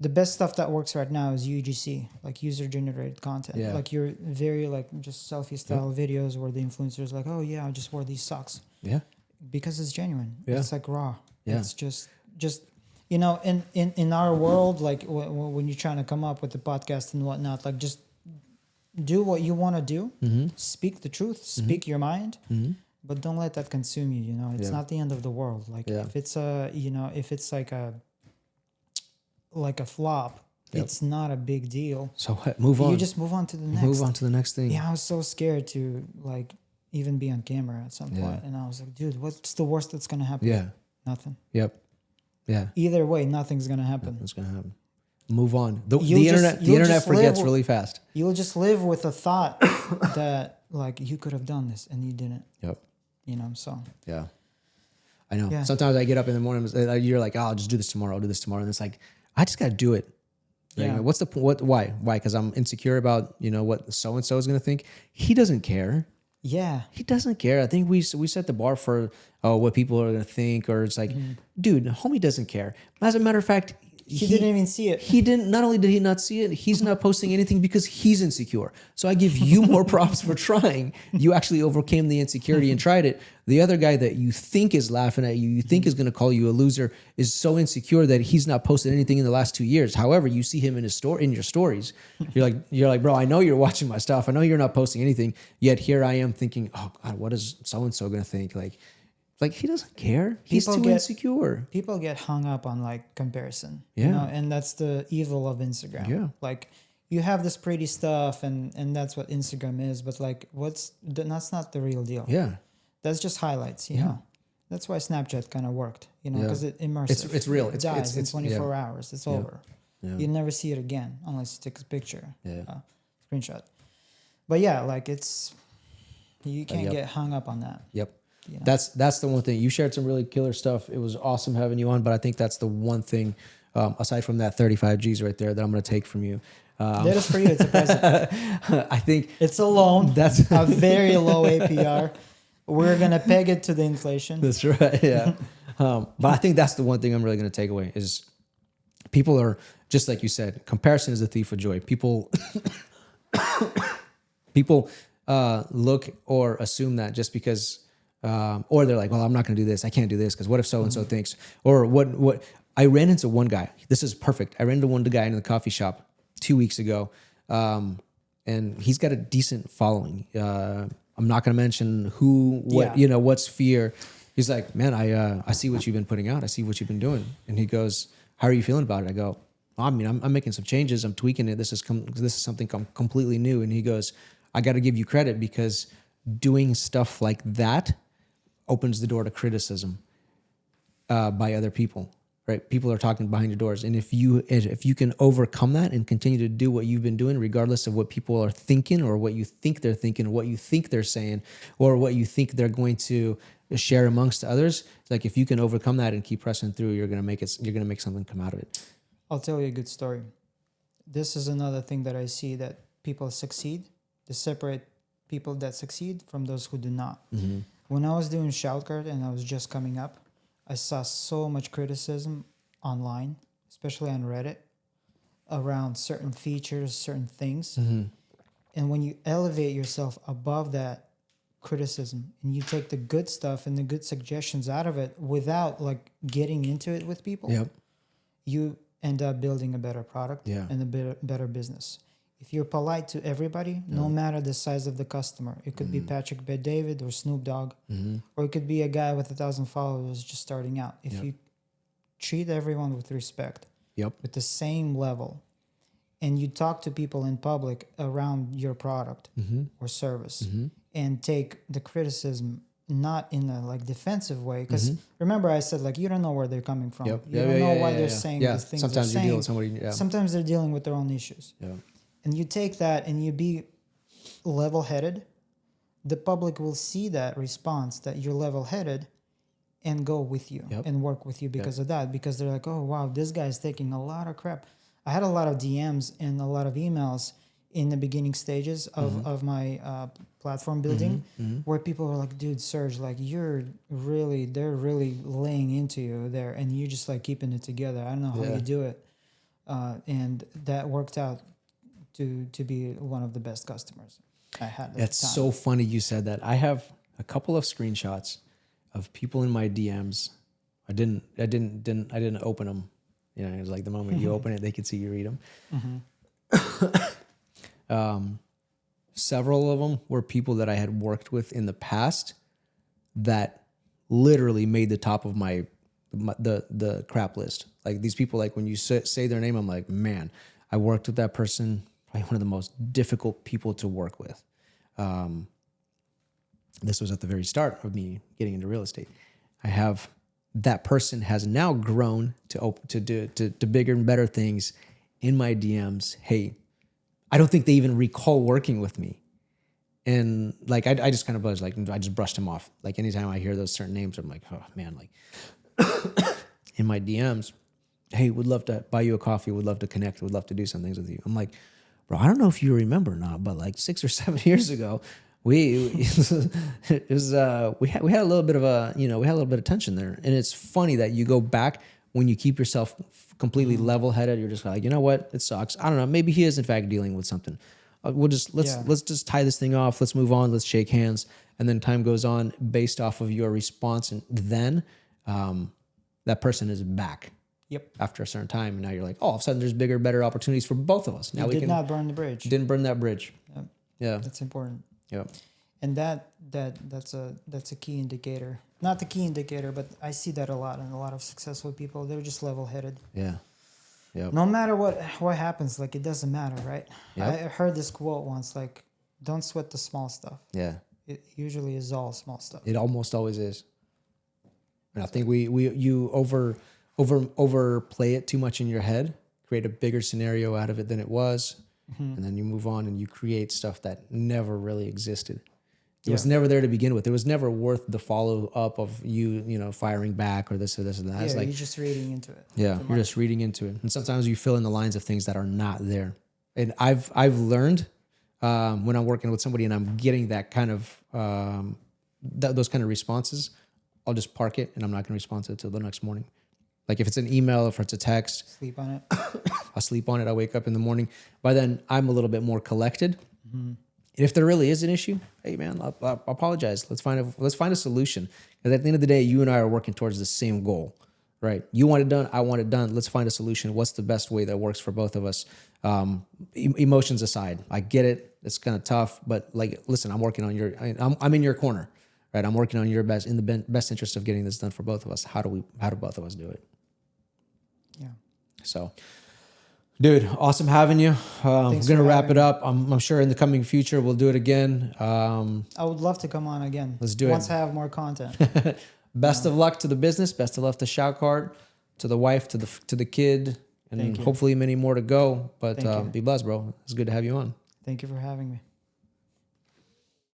The best stuff that works right now is UGC, like user-generated content. Yeah. Like you're very like just selfie-style videos where the influencer's like, oh yeah, I just wore these socks. Yeah. Because it's genuine. Yeah. It's like raw. Yeah. It's just in our world, like when you're trying to come up with the podcast and whatnot, like just do what you want to do. Mm-hmm. Speak the truth. Speak your mind. Mm-hmm. But don't let that consume you. It's not the end of the world. Like if it's if it's like a flop, it's not a big deal. So what? Move on. You just move on to the next. Move on to the next thing. Yeah, I was so scared to like even be on camera at some point, and I was like, dude, what's the worst that's gonna happen? Yeah. Nothing. Yep. Yeah. Either way, nothing's gonna happen. Nothing's gonna happen. Move on. The internet forgets really fast. You'll just live with a thought that like you could have done this and you didn't. Yep. So. Yeah. I know. Yeah. Sometimes I get up in the morning. You're like, oh, I'll just do this tomorrow. I'll do this tomorrow, and it's like, I just got to do it. Like, Yeah. what's the point? Why? Because I'm insecure about what so and so is going to think. He doesn't care. Yeah. He doesn't care. I think we set the bar for what people are going to think, or it's like, dude, homie doesn't care. As a matter of fact, He didn't even see it. He didn't. Not only did he not see it, he's not posting anything because he's insecure. So I give you more props for trying. You actually overcame the insecurity and tried it. The other guy that you think is laughing at you think is going to call you a loser, is so insecure that he's not posted anything in the last 2 years. However, you see him in your stories. You're like, bro, I know you're watching my stuff. I know you're not posting anything. Yet here I am thinking, oh God, what is so and so going to think? Like he doesn't care. He's too insecure. People get hung up on like comparison, Yeah. and that's the evil of Instagram. Yeah. Like you have this pretty stuff and that's what Instagram is, but like that's not the real deal. Yeah. That's just highlights, you know. That's why Snapchat kind of worked, because it immersive. It's real. It dies in 24 hours. It's over. Yeah. You never see it again unless you take a picture, screenshot. But yeah, like you can't get hung up on that. Yep. That's the one thing. You shared some really killer stuff. It was awesome having you on, but I think that's the one thing, aside from that 35 G's right there, that I'm going to take from you. That is for you. It's a present. I think it's a loan. That's a very low APR. We're going to peg it to the inflation. That's right. Yeah. But I think that's the one thing I'm really going to take away is people are, just like you said, comparison is a thief of joy. People look or assume that just because, or they're like, well, I'm not going to do this. I can't do this because what if so-and-so thinks, or what I ran into one guy. This is perfect. I ran into one guy in the coffee shop 2 weeks ago. And he's got a decent following. I'm not going to mention what sphere. He's like, man, I see what you've been putting out. I see what you've been doing. And he goes, how are you feeling about it? I go, I mean, I'm making some changes. I'm tweaking it. This is something completely new. And he goes, I got to give you credit because doing stuff like that opens the door to criticism by other people. right? People are talking behind your doors. And if you can overcome that and continue to do what you've been doing, regardless of what people are thinking or what you think they're thinking, or what you think they're saying, or what you think they're going to share amongst others, it's like if you can overcome that and keep pressing through, you're gonna make something come out of it. I'll tell you a good story. This is another thing that I see, that people succeed. They separate people that succeed from those who do not. Mm-hmm. When I was doing Shoutcard and I was just coming up, I saw so much criticism online, especially on Reddit, around certain features, certain things. Mm-hmm. And when you elevate yourself above that criticism and you take the good stuff and the good suggestions out of it without like getting into it with people, Yep. you end up building a better product and a better business. If you're polite to everybody, no matter the size of the customer, it could be Patrick Bet-David or Snoop Dogg, or it could be a guy with 1,000 followers just starting out. If you treat everyone with respect, with the same level, and you talk to people in public around your product or service, and take the criticism not in a like defensive way, because remember I said like you don't know where they're coming from. You don't know why they're saying the things sometimes they're you deal saying. with somebody. Sometimes they're dealing with their own issues. And you take that and you be level-headed, the public will see that response, that you're level-headed, and go with you and work with you because of that. Because they're like, oh, wow, this guy's taking a lot of crap. I had a lot of DMs and a lot of emails in the beginning stages of my platform building where people were like, dude, Serg, like they're really laying into you there and you're just like keeping it together. I don't know how you do it. And that worked out to be one of the best customers I had. That's so funny you said that. I have a couple of screenshots of people in my DMs. I didn't open them. You know, it was like the moment you open it, they could see you read them. Several of them were people that I had worked with in the past that literally made the top of the crap list. Like these people, like when you say their name, I'm like, man, I worked with that person. Probably one of the most difficult people to work with. This was at the very start of me getting into real estate. That person has now grown to bigger and better things in my DMs. Hey, I don't think they even recall working with me. And like, I just kind of was like, I just brushed him off. Like anytime I hear those certain names, I'm like, oh man, like in my DMs, hey, would love to buy you a coffee. Would love to connect. Would love to do some things with you. I'm like, bro, I don't know if you remember or not, but like 6 or 7 years ago, we had a little bit of tension there. And it's funny that you go back when you keep yourself completely level-headed. You're just like, you know what? It sucks. I don't know. Maybe he is in fact dealing with something. Let's just tie this thing off. Let's move on. Let's shake hands. And then time goes on based off of your response. And then that person is back. After a certain time. And now you're like, oh, all of a sudden there's bigger, better opportunities for both of us. Now we not burn the bridge. Didn't burn that bridge. Yeah. That's important. Yeah. And that's a key indicator. Not the key indicator, but I see that a lot in a lot of successful people. They're just level-headed. Yeah. Yeah. No matter what happens, like it doesn't matter, right? I heard this quote once, like, don't sweat the small stuff. Yeah. It usually is all small stuff. It almost always is. And I think you overplay it too much in your head, create a bigger scenario out of it than it was, and then you move on and you create stuff that never really existed. It was never there to begin with. It was never worth the follow up of you firing back or this or this or that. Yeah, it's like, you're just reading into it. Yeah, you're just reading into it, and sometimes you fill in the lines of things that are not there. And I've learned when I'm working with somebody and I'm getting that kind of those kind of responses, I'll just park it and I'm not going to respond to it till the next morning. Like if it's an email, if it's a text, sleep on it. I'll sleep on it. I'll wake up in the morning. By then, I'm a little bit more collected. And if there really is an issue, hey man, I'll apologize. Let's find a solution. Because at the end of the day, you and I are working towards the same goal, right? You want it done. I want it done. Let's find a solution. What's the best way that works for both of us? Emotions aside, I get it. It's kind of tough, but like, listen, I'm working on I'm in your corner, right? I'm working on your best in the best interest of getting this done for both of us. How do both of us do it? Yeah. So, dude, awesome having you. We're going to wrap it up. I'm sure in the coming future, we'll do it again. I would love to come on again. Let's do it. Once I have more content. Best of luck to the business. Best of luck to Shoutcard. to the wife, to the kid, and Thank you. hopefully many more to go. But Thank you. be blessed, bro. It's good to have you on. Thank you for having me.